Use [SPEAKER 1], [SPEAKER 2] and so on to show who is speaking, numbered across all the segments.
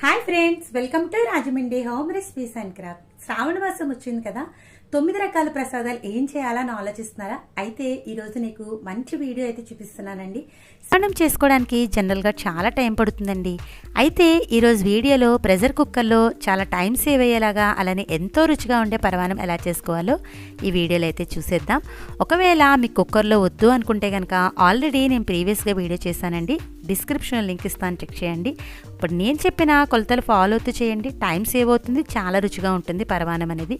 [SPEAKER 1] Hi friends, welcome to Rajahmundry home recipes and craft. శ్రావణ మాసం వచ్చింది కదా, 9 రకాల ప్రసాదాలు ఏం చేయాలని ఆలోచిస్తున్నారా? అయితే ఈరోజు నీకు మంచి వీడియో అయితే చూపిస్తున్నానండి. స్నానం చేసుకోవడానికి జనరల్గా చాలా టైం పడుతుందండి. అయితే ఈరోజు వీడియోలో ప్రెషర్ కుక్కర్లో చాలా టైం సేవ్ అయ్యేలాగా అలానే ఎంతో రుచిగా ఉండే పరమాన్నం ఎలా చేసుకోవాలో ఈ వీడియోలో అయితే చూసేద్దాం. ఒకవేళ మీ కుక్కర్లో వద్దు అనుకుంటే కనుక ఆల్రెడీ నేను ప్రీవియస్గా వీడియో చేశానండి, డిస్క్రిప్షన్లో లింక్ ఇస్తాను, చెక్ చేయండి. ఇప్పుడు నేను చెప్పిన కొలతలు ఫాలో అవుతూ చేయండి, టైం సేవ్ అవుతుంది, చాలా రుచిగా ఉంటుంది పరమాన్నం అనేది.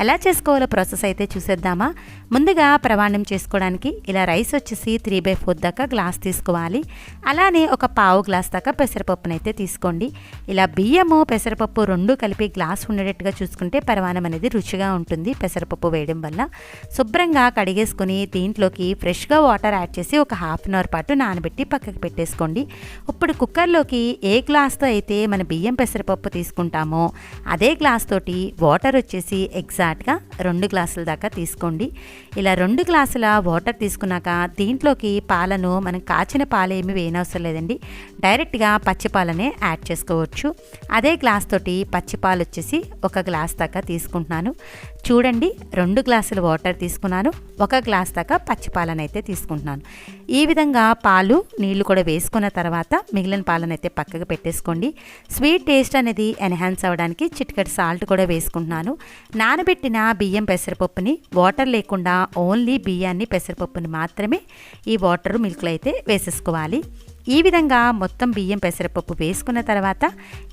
[SPEAKER 1] ఎలా చేసుకోవాలో ప్రాసెస్ అయితే చూసేద్దామా. ముందుగా పరమాన్నం చేసుకోవడానికి ఇలా రైస్ వచ్చేసి 3/4 దాకా గ్లాస్ తీసుకోవాలి. అలానే ఒక పావు గ్లాస్ దాకా పెసరపప్పును అయితే తీసుకోండి. ఇలా బియ్యము పెసరపప్పు రెండు కలిపి గ్లాస్ ఉండేటట్టుగా చూసుకుంటే పరమాన్నం అనేది రుచిగా ఉంటుంది. పెసరపప్పు వేయడం వల్ల శుభ్రంగా కడిగేసుకొని దీంట్లోకి ఫ్రెష్గా వాటర్ యాడ్ చేసి ఒక హాఫ్ అన్ అవర్ పాటు నానబెట్టి పక్కకి పెట్టేసుకోండి. ఇప్పుడు కుక్కర్లోకి ఏ గ్లాస్తో అయితే మన బియ్యం పెసరపప్పు తీసుకుంటామో అదే గ్లాస్ తోటి వాటర్ వచ్చేసి ఎగ్జాక్ట్గా 2 గ్లాసుల దాకా తీసుకోండి. ఇలా 2 గ్లాసుల వాటర్ తీసుకున్నాక దీంట్లోకి పాలను మనం కాచిన పాలు ఏమి వేయనవసరం లేదండి, డైరెక్ట్గా పచ్చిపాలనే యాడ్ చేసుకోవచ్చు. అదే గ్లాస్ తోటి పచ్చిపాలు వచ్చేసి 1 గ్లాస్ దాకా తీసుకుంటున్నాను. చూడండి, 2 గ్లాసుల వాటర్ తీసుకున్నాను, 1 గ్లాస్ దాకా పచ్చిపాలను అయితే తీసుకుంటున్నాను. ఈ విధంగా పాలు నీళ్లు కూడా వేసుకున్న తర్వాత మిగిలిన పాలను అయితే పక్కకు పెట్టేసుకోండి. స్వీట్ టేస్ట్ అనేది ఎన్హాన్స్ అవ్వడానికి చిటికెడు సాల్ట్ కూడా వేసుకుంటున్నాను. నానబెట్టిన బియ్యం పెసరపప్పుని వాటర్ లేకుండా ఓన్లీ బియ్యాన్ని పెసరపప్పుని మాత్రమే ఈ వాటర్ మిల్క్లో అయితే వేసేసుకోవాలి. ఈ విధంగా మొత్తం బియ్యం పెసరపప్పు వేసుకున్న తర్వాత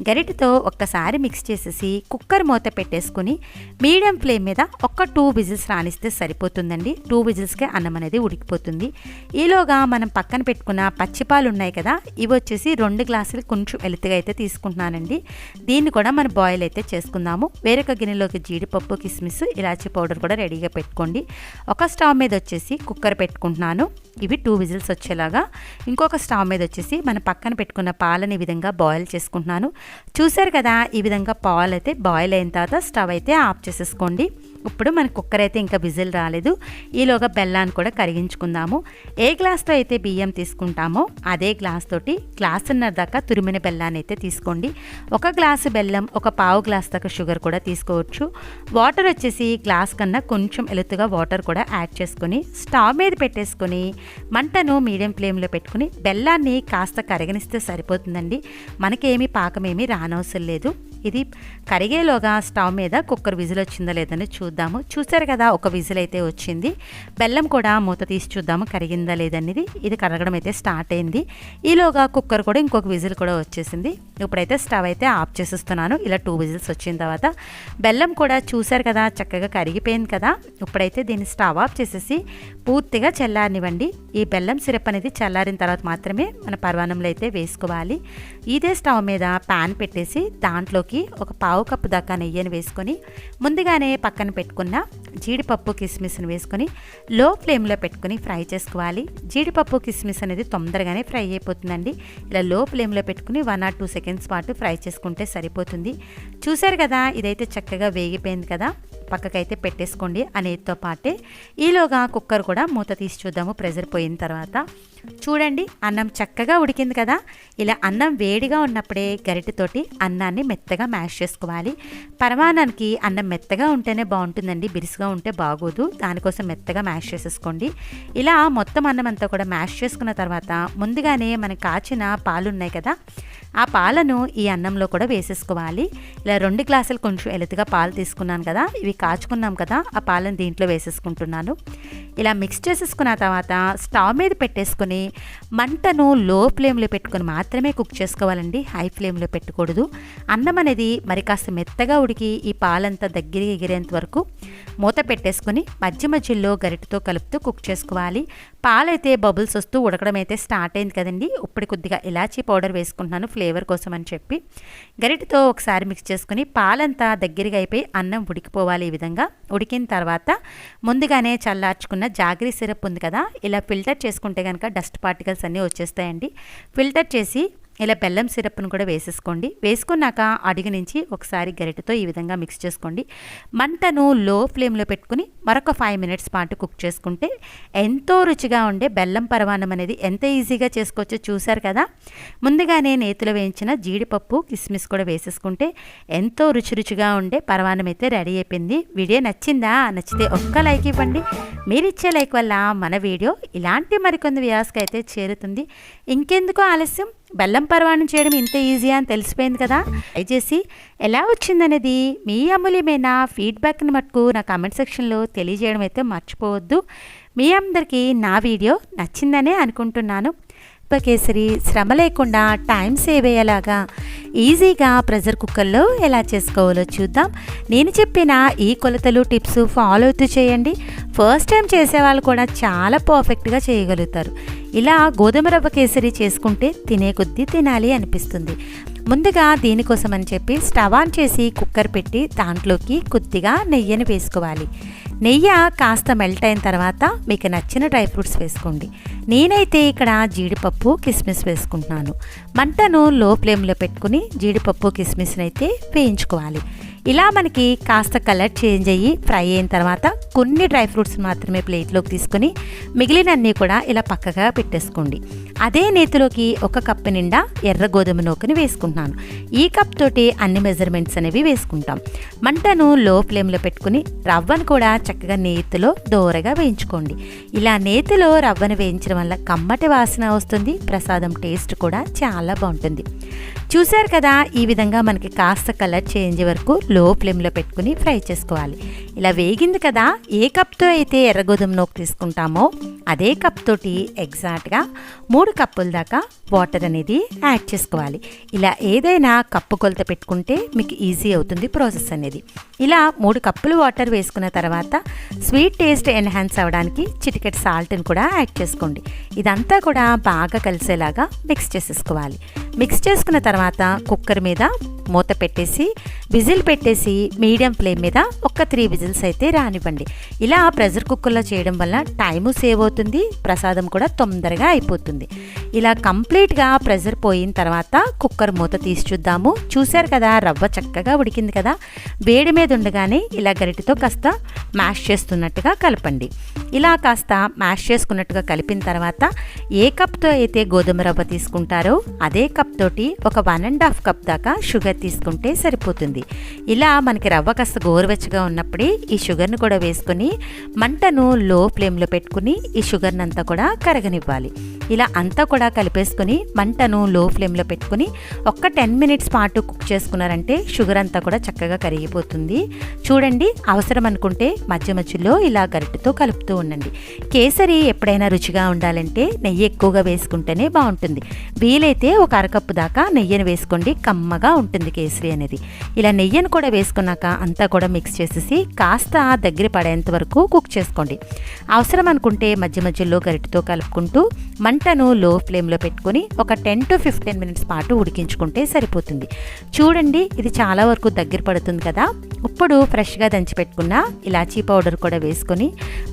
[SPEAKER 1] గరిటెతో ఒక్కసారి మిక్స్ చేసేసి కుక్కర్ మూత పెట్టేసుకుని మీడియం ఫ్లేమ్ మీద 2 విజిల్స్ రానిస్తే సరిపోతుందండి. 2 విజిల్స్కే అన్నం అనేది ఉడికిపోతుంది. ఈలోగా మనం పక్కన పెట్టుకున్న పచ్చిపాలు ఉన్నాయి కదా, ఇవి వచ్చేసి 2 గ్లాసులు కొంచెం ఎలుతుగా అయితే తీసుకుంటున్నానండి. దీన్ని కూడా మనం బాయిల్ అయితే చేసుకుందాము. వేరొక గిన్నెలోకి జీడిపప్పు, కిస్మిస్, ఇలాచీ పౌడర్ కూడా రెడీగా పెట్టుకోండి. ఒక స్టవ్ మీద వచ్చేసి కుక్కర్ పెట్టుకుంటున్నాను. ఇవి 2 విజిల్స్ వచ్చేలాగా. ఇంకొక స్టవ్ మీద వచ్చేసి మనం పక్కన పెట్టుకున్న పాలని ఈ విధంగా బాయిల్ చేసుకుంటున్నాను. చూసారు కదా, ఈ విధంగా పాలు అయితే బాయిల్ అయిన తర్వాత స్టవ్ అయితే ఆఫ్ చేసేసుకోండి. ఇప్పుడు మన కుక్కర్ అయితే ఇంకా విజిల్ రాలేదు. ఈలోగా బెల్లాన్ని కూడా కరిగించుకుందాము. ఏ గ్లాస్తో అయితే బియ్యం తీసుకుంటామో అదే గ్లాస్ తోటి గ్లాసున్నర దాకా తురిమిన బెల్లాన్ని అయితే తీసుకోండి. 1 గ్లాసు బెల్లం, 1 పావు గ్లాస్ దాకా షుగర్ కూడా తీసుకోవచ్చు. వాటర్ వచ్చేసి గ్లాస్ కన్నా కొంచెం ఎలుతుగా వాటర్ కూడా యాడ్ చేసుకొని స్టవ్ మీద పెట్టేసుకొని మంటను మీడియం ఫ్లేమ్లో పెట్టుకుని బెల్లాన్ని కాస్త కరగనిస్తే సరిపోతుందండి. మనకేమీ పాకమేమీ రానవసరం లేదు. ఇది కరిగేలోగా స్టవ్ మీద కుక్కర్ విజిల్ వచ్చిందా లేదని చూద్దాము. చూసారు కదా, 1 విజిల్ అయితే వచ్చింది. బెల్లం కూడా మూత తీసి చూద్దాము కరిగిందా లేదనేది. ఇది కరగడం అయితే స్టార్ట్ అయింది. ఈలోగా కుక్కర్ కూడా ఇంకొక విజిల్ కూడా వచ్చేసింది. ఇప్పుడైతే స్టవ్ అయితే ఆఫ్ చేసేస్తున్నాను. ఇలా 2 విజిల్స్ వచ్చిన తర్వాత బెల్లం కూడా చూసారు కదా చక్కగా కరిగిపోయింది కదా. ఇప్పుడైతే దీన్ని స్టవ్ ఆఫ్ చేసేసి పూర్తిగా చల్లారనివ్వండి. ఈ బెల్లం సిరప్ అనేది చల్లారిన తర్వాత మాత్రమే మన పరమాన్నంలో అయితే వేసుకోవాలి. ఇదే స్టవ్ మీద ప్యాన్ పెట్టేసి దాంట్లోకి 1 పావు కప్పు దాకా నెయ్యిని వేసుకొని ముందుగానే పక్కన పెట్టుకున్న జీడిపప్పు, కిస్మిస్ని వేసుకొని లో ఫ్లేమ్లో పెట్టుకొని ఫ్రై చేసుకోవాలి. జీడిపప్పు, కిస్మిస్ అనేది తొందరగానే ఫ్రై అయిపోతుందండి. ఇలా లో ఫ్లేమ్లో పెట్టుకుని 1 or 2 సెకండ్స్ పాటు ఫ్రై చేసుకుంటే సరిపోతుంది. చూసారు కదా, ఇదైతే చక్కగా వేగిపోయింది కదా, పక్కకైతే పెట్టేసుకోండి అనేటితో పాటే. ఈలోగా కుక్కర్ కూడా మూత తీసి చూద్దాము ప్రెషర్ పోయిన తర్వాత. చూడండి, అన్నం చక్కగా ఉడికింది కదా. ఇలా అన్నం వేడిగా ఉన్నప్పుడే గరిటెతోటి అన్నాన్ని మెత్తగా మ్యాష్ చేసుకోవాలి. పరమాన్నానికి అన్నం మెత్తగా ఉంటేనే బాగుంటుందండి, బిరుసుగా ఉంటే బాగోదు. దానికోసం మెత్తగా మ్యాష్ చేసేసుకోండి. ఇలా మొత్తం అన్నం అంతా కూడా మ్యాష్ చేసుకున్న తర్వాత ముందుగానే మనం కాచిన పాలు ఉన్నాయి కదా, ఆ పాలను ఈ అన్నంలో కూడా వేసేసుకోవాలి. ఇలా 2 గ్లాసులు కొంచెం ఎలుతుగా పాలు తీసుకున్నాను కదా, ఇవి కాచుకున్నాం కదా, ఆ పాలను దీంట్లో వేసేసుకుంటున్నాను. ఇలా మిక్స్ చేసేసుకున్న తర్వాత స్టవ్ మీద పెట్టేసుకొని మంటను లో ఫ్లేమ్లో పెట్టుకొని మాత్రమే కుక్ చేసుకోవాలండి, హై ఫ్లేమ్లో పెట్టకూడదు. అన్నం అనేది మరి కాస్త మెత్తగా ఉడికి ఈ పాలంతా దగ్గరికి ఎగిరేంత వరకు మూత పెట్టేసుకొని మధ్య మధ్యలో గరిటెతో కలుపుతూ కుక్ చేసుకోవాలి. పాలైతే బబుల్స్ వస్తూ ఉడకడం అయితే స్టార్ట్ అయింది కదండి. ఇప్పుడు కొద్దిగా ఇలాచీ పౌడర్ వేసుకుంటున్నాను ఫ్లేవర్ కోసం అని చెప్పి. గరిటెతో ఒకసారి మిక్స్ చేసుకుని పాలంతా దగ్గరగా అయిపోయి అన్నం ఉడికిపోవాలి. ఈ విధంగా ఉడికిన తర్వాత ముందుగానే చల్లార్చుకున్న జాగరీ సిరప్ ఉంది కదా, ఇలా ఫిల్టర్ చేసుకుంటే కనుక డస్ట్ పార్టికల్స్ అన్నీ వచ్చేస్తాయండి. ఫిల్టర్ చేసి ఇలా బెల్లం సిరప్ను కూడా వేసేసుకోండి. వేసుకున్నాక అడుగు నుంచి ఒకసారి గరిటెతో ఈ విధంగా మిక్స్ చేసుకోండి. మంటను లో ఫ్లేమ్లో పెట్టుకుని మరొక 5 మినిట్స్ పాటు కుక్ చేసుకుంటే ఎంతో రుచిగా ఉండే బెల్లం పరమాన్నం అనేది ఎంత ఈజీగా చేసుకోవచ్చో చూశారు కదా. ముందుగానే నేతిలో వేయించిన జీడిపప్పు కిస్మిస్ కూడా వేసేసుకుంటే ఎంతో రుచిగా ఉండే పరమాన్నం అయితే రెడీ అయిపోయింది. వీడియో నచ్చిందా? నచ్చితే ఒక్క లైక్ ఇవ్వండి. మీరిచ్చే లైక్ వల్ల మన వీడియో ఇలాంటి మరికొన్ని వ్యూవర్స్కి అయితే చేరుతుంది. ఇంకెందుకు ఆలస్యం, బెల్లం పరమాన్నం చేయడం ఇంత ఈజీ అని తెలిసిపోయింది కదా. దయచేసి ఎలా వచ్చిందనేది మీ అమూల్యమైన ఫీడ్బ్యాక్ని మటుకు నా కామెంట్ సెక్షన్లో తెలియజేయడం అయితే మర్చిపోవద్దు. మీ అందరికీ నా వీడియో నచ్చిందనే అనుకుంటున్నాను. కేసరి శ్రమ లేకుండా టైం సేవ్ అయ్యేలాగా ఈజీగా ప్రెషర్ కుక్కర్లో ఎలా చేసుకోవాలో చూద్దాం. నేను చెప్పిన ఈ కొలతలు టిప్స్ ఫాలో అవుతూ చేయండి. ఫస్ట్ టైం చేసేవాళ్ళు కూడా చాలా పర్ఫెక్ట్గా చేయగలుగుతారు. ఇలా గోధుమ రవ్వ కేసరి చేసుకుంటే తినే కొద్దీ తినాలి అనిపిస్తుంది. ముందుగా దీనికోసం అని చెప్పి స్టవ్ ఆన్ చేసి కుక్కర్ పెట్టి దాంట్లోకి కొద్దిగా నెయ్యిని వేసుకోవాలి. నెయ్యి కాస్త మెల్ట్ అయిన తర్వాత మీకు నచ్చిన డ్రై ఫ్రూట్స్ వేసుకోండి. నేనైతే ఇక్కడ జీడిపప్పు కిస్మిస్ వేసుకుంటున్నాను. మంటను లో ఫ్లేమ్లో పెట్టుకుని జీడిపప్పు కిస్మిస్ని అయితే వేయించుకోవాలి. ఇలా మనకి కాస్త కలర్ చేంజ్ అయ్యి ఫ్రై అయిన తర్వాత కొన్ని డ్రై ఫ్రూట్స్ మాత్రమే ప్లేట్లోకి తీసుకొని మిగిలినన్నీ కూడా ఇలా పక్కగా పెట్టేసుకోండి. అదే నేతిలోకి 1 కప్పు నిండా ఎర్ర గోధుమ నూకని వేసుకుంటున్నాను. ఈ కప్ తోటి అన్ని మెజర్మెంట్స్ అనేవి వేసుకుంటాం. మంటను లో ఫ్లేమ్లో పెట్టుకుని రవ్వను కూడా చక్కగా నేతిలో దోరగా వేయించుకోండి. ఇలా నేతిలో రవ్వను వేయించడం వల్ల కమ్మటి వాసన వస్తుంది. ప్రసాదం టేస్ట్ కూడా చాలా బాగుంటుంది. చూశారు కదా, ఈ విధంగా మనకి కాస్త కలర్ చేంజ్ వరకు లో ఫ్లేమ్లో పెట్టుకుని ఫ్రై చేసుకోవాలి. ఇలా వేగింది కదా, ఏ కప్తో అయితే ఎర్ర గోధుమ నూక తీసుకుంటామో అదే కప్ తోటి ఎగ్జాక్ట్గా 3 కప్పుల దాకా వాటర్ అనేది యాడ్ చేసుకోవాలి. ఇలా ఏదైనా కప్పు కొలత పెట్టుకుంటే మీకు ఈజీ అవుతుంది ప్రాసెస్ అనేది. ఇలా 3 కప్పులు వాటర్ వేసుకున్న తర్వాత స్వీట్ టేస్ట్ ఎన్హాన్స్ అవ్వడానికి చిటికెట్ సాల్ట్ని కూడా యాడ్ చేసుకోండి. ఇదంతా కూడా బాగా కలిసేలాగా మిక్స్ చేసేసుకోవాలి. మిక్స్ చేసుకున్న తర్వాత కుక్కర్ మీద మూత పెట్టేసి విజిల్ పెట్టేసి మీడియం ఫ్లేమ్ మీద ఒక 3 విజిల్స్ అయితే రానివ్వండి. ఇలా ప్రెషర్ కుక్కర్లో చేయడం వల్ల టైము సేవ్ అవుతుంది, ప్రసాదం కూడా తొందరగా అయిపోతుంది. ఇలా కంప్లీట్గా ప్రెషర్ పోయిన తర్వాత కుక్కర్ మూత తీసి చూద్దాము. చూశారు కదా, రవ్వ చక్కగా ఉడికింది కదా. వేడి మీద ఉండగానే ఇలా గరిటెతో కాస్త మ్యాష్ చేస్తున్నట్టుగా కలపండి. ఇలా కాస్త మ్యాష్ చేసుకున్నట్టుగా కలిపిన తర్వాత ఏ కప్తో అయితే గోధుమ రవ్వ తీసుకుంటారో అదే కప్ తోటి ఒక 1.5 కప్ దాకా షుగర్ తీసుకుంటే సరిపోతుంది. ఇలా మనకి రవ్వ కాస్త గోరువెచ్చగా ఉన్నప్పుడే ఈ షుగర్ని కూడా వేసుకొని మంటను లో ఫ్లేమ్లో పెట్టుకుని ఈ షుగర్ని అంతా కూడా కరగనివ్వాలి. ఇలా అంతా కూడా కలిపేసుకొని మంటను లో ఫ్లేమ్లో పెట్టుకుని ఒక 10 మినిట్స్ పాటు కుక్ చేసుకున్నారంటే షుగర్ అంతా కూడా చక్కగా కరిగిపోతుంది. చూడండి, అవసరం అనుకుంటే మధ్య మధ్యలో ఇలా గరిటెతో కలుపుతూ ఉండండి. కేసరి ఎప్పుడైనా రుచిగా ఉండాలంటే నెయ్యి ఎక్కువగా వేసుకుంటేనే బాగుంటుంది. వీలైతే ఒక 1/2 కప్పు దాకా నెయ్యిని వేసుకోండి, కమ్మగా ఉంటుంది కేసరి అనేది. ఇలా నెయ్యిని కూడా వేసుకున్నాక అంతా కూడా మిక్స్ చేసేసి కాస్త దగ్గర పడేంత వరకు కుక్ చేసుకోండి. అవసరం అనుకుంటే మధ్య మధ్యలో గరిటెతో కలుపుకుంటూ మంటను లో ఫ్లేమ్లో పెట్టుకొని ఒక 10 to 15 మినిట్స్ పాటు ఉడికించుకుంటే సరిపోతుంది. చూడండి, ఇది చాలా వరకు దగ్గర పడుతుంది కదా. ఇప్పుడు ఫ్రెష్గా దంచి పెట్టుకున్న ఇలాచీ పౌడర్ కూడా వేసుకొని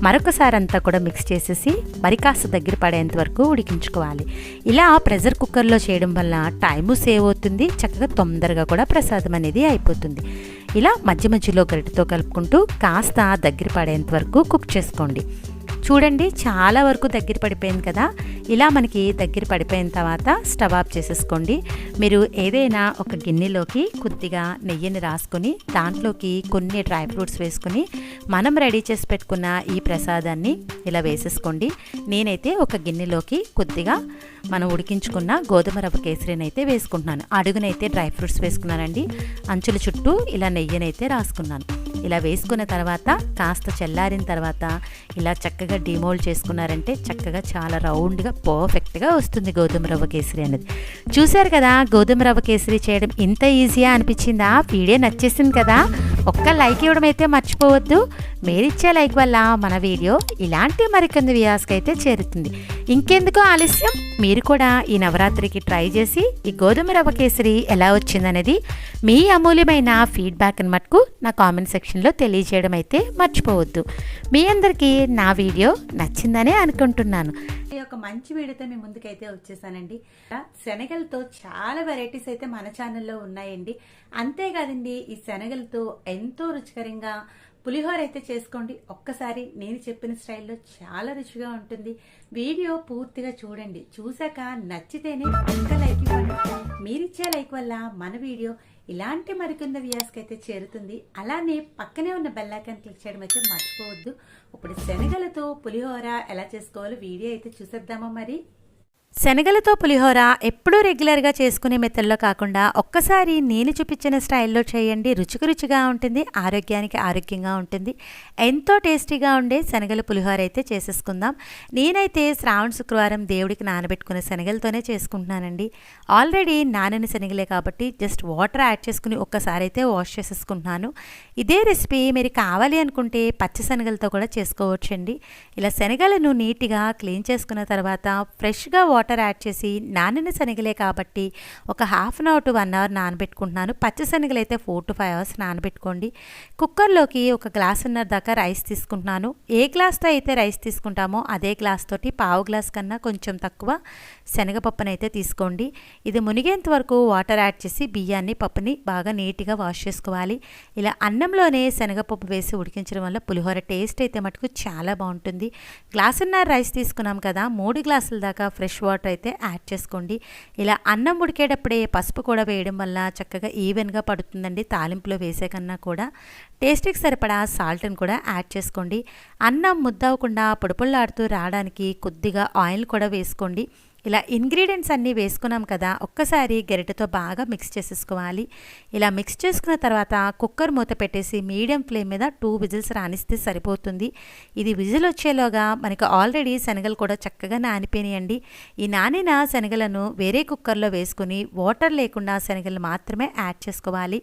[SPEAKER 1] మరొకసారి అంతా కూడా మిక్స్ చేసేసి మరి కాస్త దగ్గర పడేంత వరకు ఉడికించుకోవాలి. ఇలా ప్రెషర్ కుక్కర్లో చేయడం వల్ల టైము సేవ్ అవుతుంది, చక్కగా తొందరగా కూడా ప్రసాదం అనేది అయిపోతుంది. ఇలా మధ్య మధ్యలో గరిటెతో కలుపుకుంటూ కాస్త దగ్గర పడేంత వరకు కుక్ చేసుకోండి. చూడండి, చాలా వరకు దగ్గర పడిపోయింది కదా. ఇలా మనకి దగ్గర పడిపోయిన తర్వాత స్టవ్ ఆఫ్ చేసేసుకోండి. మీరు ఏదైనా ఒక గిన్నెలోకి కొద్దిగా నెయ్యిని రాసుకొని దాంట్లోకి కొన్ని డ్రై ఫ్రూట్స్ వేసుకొని మనం రెడీ చేసి పెట్టుకున్న ఈ ప్రసాదాన్ని ఇలా వేసేసుకోండి. నేనైతే ఒక గిన్నెలోకి కొద్దిగా మనం ఉడికించుకున్న గోధుమ రవ్వ కేసరిని అయితే వేసుకుంటున్నాను. అడుగునైతే డ్రై ఫ్రూట్స్ వేసుకున్నానండి. అంచుల చుట్టూ ఇలా నెయ్యినైతే రాసుకున్నాను. ఇలా వేసుకున్న తర్వాత కాస్త చల్లారిన తర్వాత ఇలా చక్కగా డిమోల్డ్ చేసుకున్నారంటే చక్కగా చాలా రౌండ్గా పర్ఫెక్ట్గా వస్తుంది గోధుమ రవ్వ కేసరి అనేది. చూశారు కదా, గోధుమ రవ్వ కేసరి చేయడం ఇంత ఈజీగా అనిపించిందా? వీడియో నచ్చేసింది కదా. ఒక్క లైక్ ఇవ్వడం అయితే మర్చిపోవద్దు. మీరిచ్చే లైక్ వల్ల మన వీడియో ఇలాంటి మరికొన్ని వ్యూవర్స్కి అయితే చేరుతుంది. ఇంకెందుకు ఆలస్యం, మీరు కూడా ఈ నవరాత్రికి ట్రై చేసి ఈ గోధుమ రవ్వ కేసరి ఎలా వచ్చిందనేది మీ అమూల్యమైన ఫీడ్బ్యాక్ని మటుకు నా కామెంట్ సెక్షన్లో తెలియజేయడం అయితే మర్చిపోవద్దు. మీ అందరికీ నా వీడియో నచ్చిందనే అనుకుంటున్నాను. ఒక మంచి వీడియోతో మీ ముందుకైతే వచ్చేసానండి. శనగలతో చాలా వెరైటీస్ అయితే మన ఛానల్లో ఉన్నాయండి. అంతేకాదండి, ఈ శనగలతో ఎంతో రుచికరంగా పులిహోర అయితే చేసుకోండి. ఒక్కసారి నేను చెప్పిన స్టైల్లో చాలా రుచిగా ఉంటుంది. వీడియో పూర్తిగా చూడండి. చూసాక నచ్చితేనే ఒక్క లైక్ ఇవ్వండి. మీరిచ్చే లైక్ వల్ల మన వీడియో ఇలాంటి మరికొన్ని వ్యూయర్స్కి అయితే చేరుతుంది. అలానే పక్కనే ఉన్న బెల్ ఐకాన్ క్లిక్ చేయడం అయితే మర్చిపోవద్దు. ఇప్పుడు శనగలతో పులిహోర ఎలా చేసుకోవాలో వీడియో అయితే చూసేద్దామా మరి. శనగలతో పులిహోర ఎప్పుడూ రెగ్యులర్గా చేసుకునే మెథడ్లో కాకుండా ఒక్కసారి నేను చూపించిన స్టైల్లో చేయండి. రుచిగా ఉంటుంది, ఆరోగ్యానికి ఆరోగ్యంగా ఉంటుంది. ఎంతో టేస్టీగా ఉండే శనగల పులిహోర అయితే చేసేసుకుందాం. నేనైతే శ్రావణ శుక్రవారం దేవుడికి నానబెట్టుకునే శనగలతోనే చేసుకుంటున్నానండి. ఆల్రెడీ నానని శనగలే కాబట్టి జస్ట్ వాటర్ యాడ్ చేసుకుని ఒక్కసారి అయితే వాష్ చేసేసుకుంటున్నాను. ఇదే రెసిపీ మీరు కావాలి అనుకుంటే పచ్చి శనగలతో కూడా చేసుకోవచ్చండి. ఇలా శనగలను నీట్గా క్లీన్ చేసుకున్న తర్వాత ఫ్రెష్గా వాటర్ యాడ్ చేసి నానిన శనగలే కాబట్టి ఒక half an hour to 1 hour నానబెట్టుకుంటున్నాను. పచ్చి శనగలు అయితే 4 to 5 అవర్స్ నానబెట్టుకోండి. కుక్కర్లోకి ఒక గ్లాసున్నర దాకా రైస్ తీసుకుంటున్నాను. ఏ గ్లాస్తో అయితే రైస్ తీసుకుంటామో అదే గ్లాస్ తోటి పావు గ్లాస్ కన్నా కొంచెం తక్కువ శనగపప్పును అయితే తీసుకోండి. ఇది మునిగేంత వరకు వాటర్ యాడ్ చేసి బియ్యాన్ని పప్పుని బాగా నీట్గా వాష్ చేసుకోవాలి. ఇలా అన్నంలోనే శనగపప్పు వేసి ఉడికించడం వల్ల పులిహోర టేస్ట్ అయితే మటుకు చాలా బాగుంటుంది. గ్లాసున్నర రైస్ తీసుకున్నాం కదా, 3 గ్లాసుల దాకా ఫ్రెష్ వాటర్ అయితే యాడ్ చేసుకోండి. ఇలా అన్నం ఉడికేటప్పుడే పసుపు కూడా వేయడం వల్ల చక్కగా ఈవెన్గా పడుతుందండి. తాలింపులో వేసే కన్నా కూడా టేస్ట్కి సరిపడా సాల్ట్ని కూడా యాడ్ చేసుకోండి. అన్నం ముద్దవకుండా పొడిపొళ్ళాడుతూ రావడానికి కొద్దిగా ఆయిల్ కూడా వేసుకోండి. ఇలా ఇంగ్రీడియంట్స్ అన్నీ వేసుకున్నాం కదా, ఒక్కసారి గరిటెతో బాగా మిక్స్ చేసేసుకోవాలి. ఇలా మిక్స్ చేసుకున్న తర్వాత కుక్కర్ మూత పెట్టేసి మీడియం ఫ్లేమ్ మీద 2 విజిల్స్ రానిస్తే సరిపోతుంది. ఇది విజిల్ వచ్చేలోగా మనకి ఆల్రెడీ శనగలు కూడా చక్కగా నానిపోయినాయండి. ఈ నానిన శనగలను వేరే కుక్కర్లో వేసుకుని వాటర్ లేకుండా శనగలు మాత్రమే యాడ్ చేసుకోవాలి.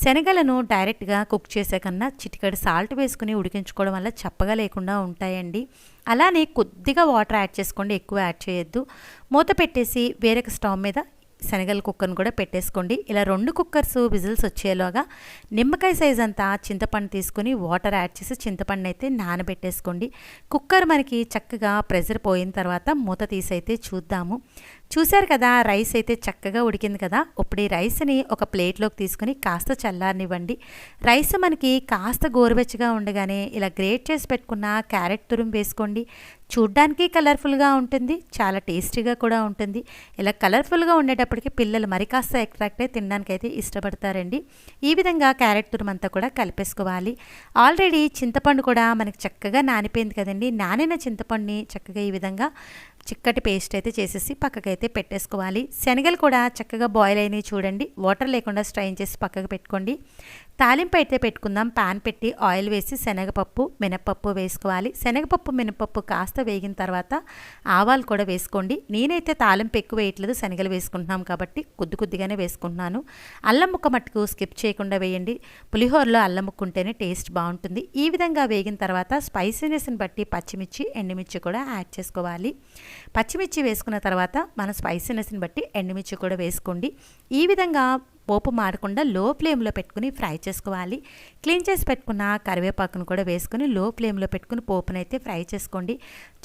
[SPEAKER 1] శనగలను డైరెక్ట్గా కుక్ చేసే కన్నా చిటికెడు సాల్ట్ వేసుకుని ఉడికించుకోవడం వల్ల చప్పగా లేకుండా ఉంటాయండి. అలానే కొద్దిగా వాటర్ యాడ్ చేసుకోండి, ఎక్కువ యాడ్ చేయొద్దు. మూత పెట్టేసి వేరొక స్టవ్ మీద శనగల కుక్కర్ను కూడా పెట్టేసుకోండి. ఇలా 2 కుక్కర్స్ విజిల్స్ వచ్చేలాగా నిమ్మకాయ సైజ్ అంతా చింతపండు తీసుకుని వాటర్ యాడ్ చేసి చింతపండు అయితే నానబెట్టేసుకోండి. కుక్కర్ మనకి చక్కగా ప్రెషర్ పోయిన తర్వాత మూత తీసైతే చూద్దాము. చూశారు కదా, రైస్ అయితే చక్కగా ఉడికింది కదా. ఇప్పుడు ఈ రైస్ని ఒక ప్లేట్లోకి తీసుకొని కాస్త చల్లారనివ్వండి. రైస్ మనకి కాస్త గోరువెచ్చగా ఉండగానే ఇలా గ్రేట్ చేసి పెట్టుకున్న క్యారెట్ తురుము వేసుకోండి. చూడ్డానికి కలర్ఫుల్గా ఉంటుంది, చాలా టేస్టీగా కూడా ఉంటుంది. ఇలా కలర్ఫుల్గా ఉండేటప్పటికి పిల్లలు మరి కాస్త ఎక్స్ట్రాక్ట్ అయి తినడానికి అయితే ఇష్టపడతారండి. ఈ విధంగా క్యారెట్ తురుము అంతా కూడా కలిపేసుకోవాలి. ఆల్రెడీ చింతపండు కూడా మనకి చక్కగా నానిపోయింది కదండి. నానిన చింతపండుని చక్కగా ఈ విధంగా చిక్కటి పేస్ట్ అయితే చేసేసి పక్కకైతే పెట్టేసుకోవాలి. శనగలు కూడా చక్కగా బాయిల్ అయినాయి చూడండి. వాటర్ లేకుండా స్ట్రైన్ చేసి పక్కకు పెట్టుకోండి. తాలింపు అయితే పెట్టుకుందాం. పాన్ పెట్టి ఆయిల్ వేసి శనగపప్పు మినపప్పు వేసుకోవాలి. శనగపప్పు మినపప్పు కాస్త వేగిన తర్వాత ఆవాలు కూడా వేసుకోండి. నేనైతే తాలింపు ఎక్కువ వేయట్లేదు, శనగలు వేసుకుంటున్నాం కాబట్టి కొద్దిగానే వేసుకుంటున్నాను. అల్లం ముక్క మట్టుకు స్కిప్ చేయకుండా వేయండి. పులిహోరలో అల్లం ముక్క ఉంటేనే టేస్ట్ బాగుంటుంది. ఈ విధంగా వేగిన తర్వాత స్పైసీనెస్ని బట్టి పచ్చిమిర్చి ఎండుమిర్చి కూడా యాడ్ చేసుకోవాలి. పచ్చిమిర్చి వేసుకున్న తర్వాత మన స్పైసీనెస్ని బట్టి ఎండుమిర్చి కూడా వేసుకోండి. ఈ విధంగా పోపు మాడకుండా లో ఫ్లేమ్లో పెట్టుకుని ఫ్రై చేసుకోవాలి. క్లీన్ చేసి పెట్టుకున్న కరివేపాకును కూడా వేసుకుని లో ఫ్లేమ్లో పెట్టుకుని పోపునైతే ఫ్రై చేసుకోండి.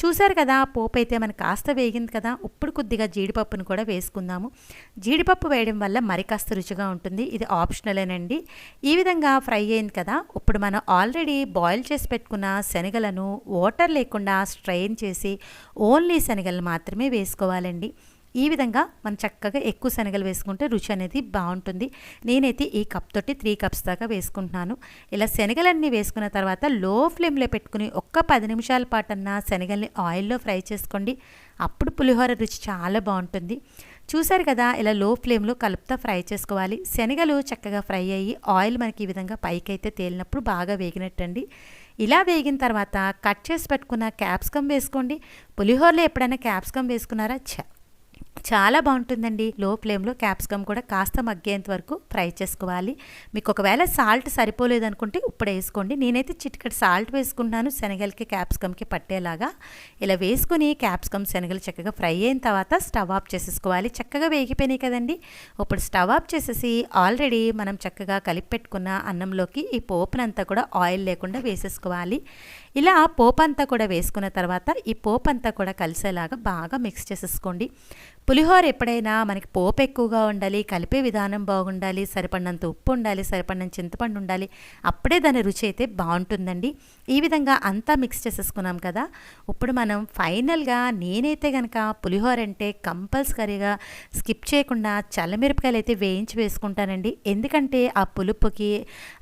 [SPEAKER 1] చూసారు కదా, పోపు అయితే మనకు కాస్త వేగింది కదా. ఇప్పుడు కొద్దిగా జీడిపప్పును కూడా వేసుకుందాము. జీడిపప్పు వేయడం వల్ల మరి కాస్త రుచిగా ఉంటుంది. ఇది ఆప్షనలేనండి. ఈ విధంగా ఫ్రై అయింది కదా. ఇప్పుడు మనం ఆల్రెడీ బాయిల్ చేసి పెట్టుకున్న శనగలను వాటర్ లేకుండా స్ట్రెయిన్ చేసి ఓన్లీ శనగలు మాత్రమే వేసుకోవాలండి. ఈ విధంగా మనం చక్కగా ఎక్కువ శనగలు వేసుకుంటే రుచి అనేది బాగుంటుంది. నేనైతే ఈ కప్ తోటి 3 కప్స్ దాకా వేసుకుంటున్నాను. ఇలా శనగలన్నీ వేసుకున్న తర్వాత లో ఫ్లేమ్లో పెట్టుకుని ఒక్క 10 నిమిషాల పాటన్నా శనగల్ని ఆయిల్లో ఫ్రై చేసుకోండి. అప్పుడు పులిహోర రుచి చాలా బాగుంటుంది. చూసారు కదా, ఇలా లో ఫ్లేమ్లో కలుపుతా ఫ్రై చేసుకోవాలి. శనగలు చక్కగా ఫ్రై అయ్యి ఆయిల్ మనకి ఈ విధంగా పైకి అయితే తేలినప్పుడు బాగా వేగినట్టండి. ఇలా వేగిన తర్వాత కట్ చేసి పెట్టుకున్న క్యాప్సికమ్ వేసుకోండి. పులిహోరలో ఎప్పుడైనా క్యాప్సికమ్ వేసుకున్నారా? చాలా బాగుంటుందండి. లో ఫ్లేమ్లో క్యాప్సికమ్ కూడా కాస్త మగ్గేంత వరకు ఫ్రై చేసుకోవాలి. మీకు ఒకవేళ సాల్ట్ సరిపోలేదనుకుంటే ఇప్పుడు వేసుకోండి. నేనైతే చిటికెడు సాల్ట్ వేసుకుంటున్నాను శనగలకి క్యాప్సికమ్కి పట్టేలాగా. ఇలా వేసుకుని క్యాప్సికమ్ శనగలు చక్కగా ఫ్రై అయిన తర్వాత స్టవ్ ఆఫ్ చేసేసుకోవాలి. చక్కగా వేగిపోయినాయి కదండి. ఇప్పుడు స్టవ్ ఆఫ్ చేసేసి ఆల్రెడీ మనం చక్కగా కలిపి పెట్టుకున్న అన్నంలోకి ఈ పోపునంతా కూడా ఆయిల్ లేకుండా వేసేసుకోవాలి. ఇలా పోపంతా కూడా వేసుకున్న తర్వాత ఈ పోపంతా కూడా కలిసేలాగా బాగా మిక్స్ చేసేసుకోండి. పులిహోర ఎప్పుడైనా మనకి పోపు ఎక్కువగా ఉండాలి, కలిపే విధానం బాగుండాలి, సరిపడినంత ఉప్పు ఉండాలి, సరిపడినంత చింతపండు ఉండాలి, అప్పుడే దాని రుచి అయితే బాగుంటుందండి. ఈ విధంగా అంతా మిక్స్ చేసేసుకున్నాం కదా. ఇప్పుడు మనం ఫైనల్గా నేనైతే కనుక పులిహోర అంటే కంపల్సరీగా స్కిప్ చేయకుండా చల్లమిరపకాయలు అయితే వేయించి వేసుకుంటానండి. ఎందుకంటే ఆ పులుపుకి